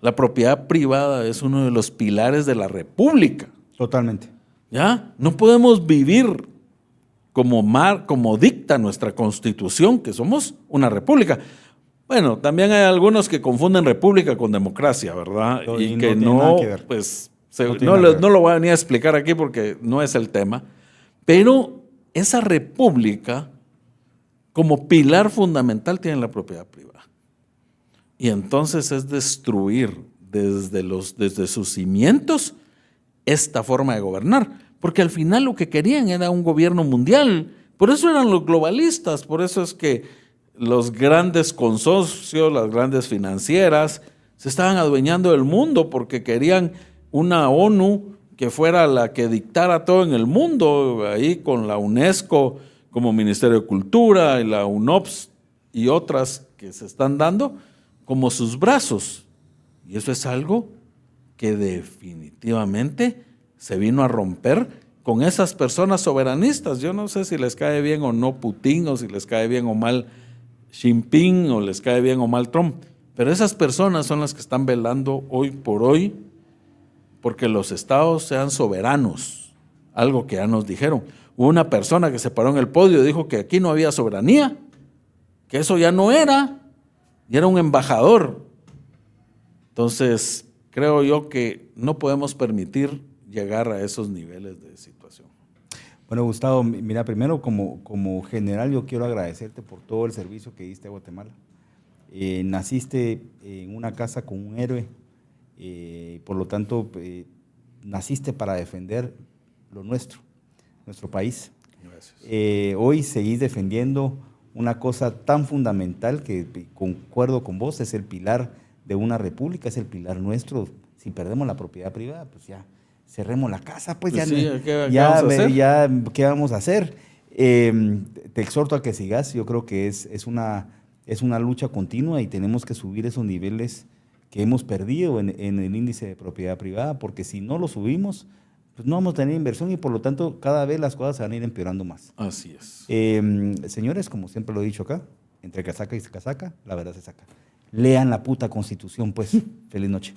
la propiedad privada es uno de los pilares de la República. Totalmente. ¿Ya? No podemos vivir como dicta nuestra Constitución, que somos una república. Bueno, también hay algunos que confunden república con democracia, ¿verdad? Y que no, pues, no lo voy a venir a explicar aquí porque no es el tema, pero esa república, como pilar fundamental, tiene la propiedad privada. Y entonces es destruir desde sus cimientos esta forma de gobernar. Porque al final lo que querían era un gobierno mundial. Por eso eran los globalistas, por eso es que los grandes consorcios, las grandes financieras, se estaban adueñando del mundo porque querían una ONU que fuera la que dictara todo en el mundo, ahí con la UNESCO como Ministerio de Cultura y la UNOPS y otras que se están dando como sus brazos. Y eso es algo que definitivamente se vino a romper con esas personas soberanistas. Yo no sé si les cae bien o no Putin, o si les cae bien o mal Xi Jinping, o les cae bien o mal Trump, pero esas personas son las que están velando hoy por hoy porque los estados sean soberanos, algo que ya nos dijeron. Hubo una persona que se paró en el podio y dijo que aquí no había soberanía, que eso ya no era, y era un embajador. Entonces, creo yo que no podemos permitir llegar a esos niveles de situación. Bueno, Gustavo, mira, primero como general yo quiero agradecerte por todo el servicio que diste a Guatemala. Naciste en una casa con un héroe, por lo tanto, naciste para defender lo nuestro país. Gracias. Hoy seguís defendiendo una cosa tan fundamental que concuerdo con vos, es el pilar de una república, es el pilar nuestro. Si perdemos la propiedad privada, pues ya cerremos la casa, pues ya, sí, ¿qué vamos a hacer? Te exhorto a que sigas. Yo creo que es una lucha continua y tenemos que subir esos niveles que hemos perdido en el índice de propiedad privada, porque si no lo subimos, pues no vamos a tener inversión y por lo tanto cada vez las cosas se van a ir empeorando más. Así es. Señores, como siempre lo he dicho acá, entre casaca y casaca, la verdad se saca. Lean la puta Constitución, pues. Feliz noche.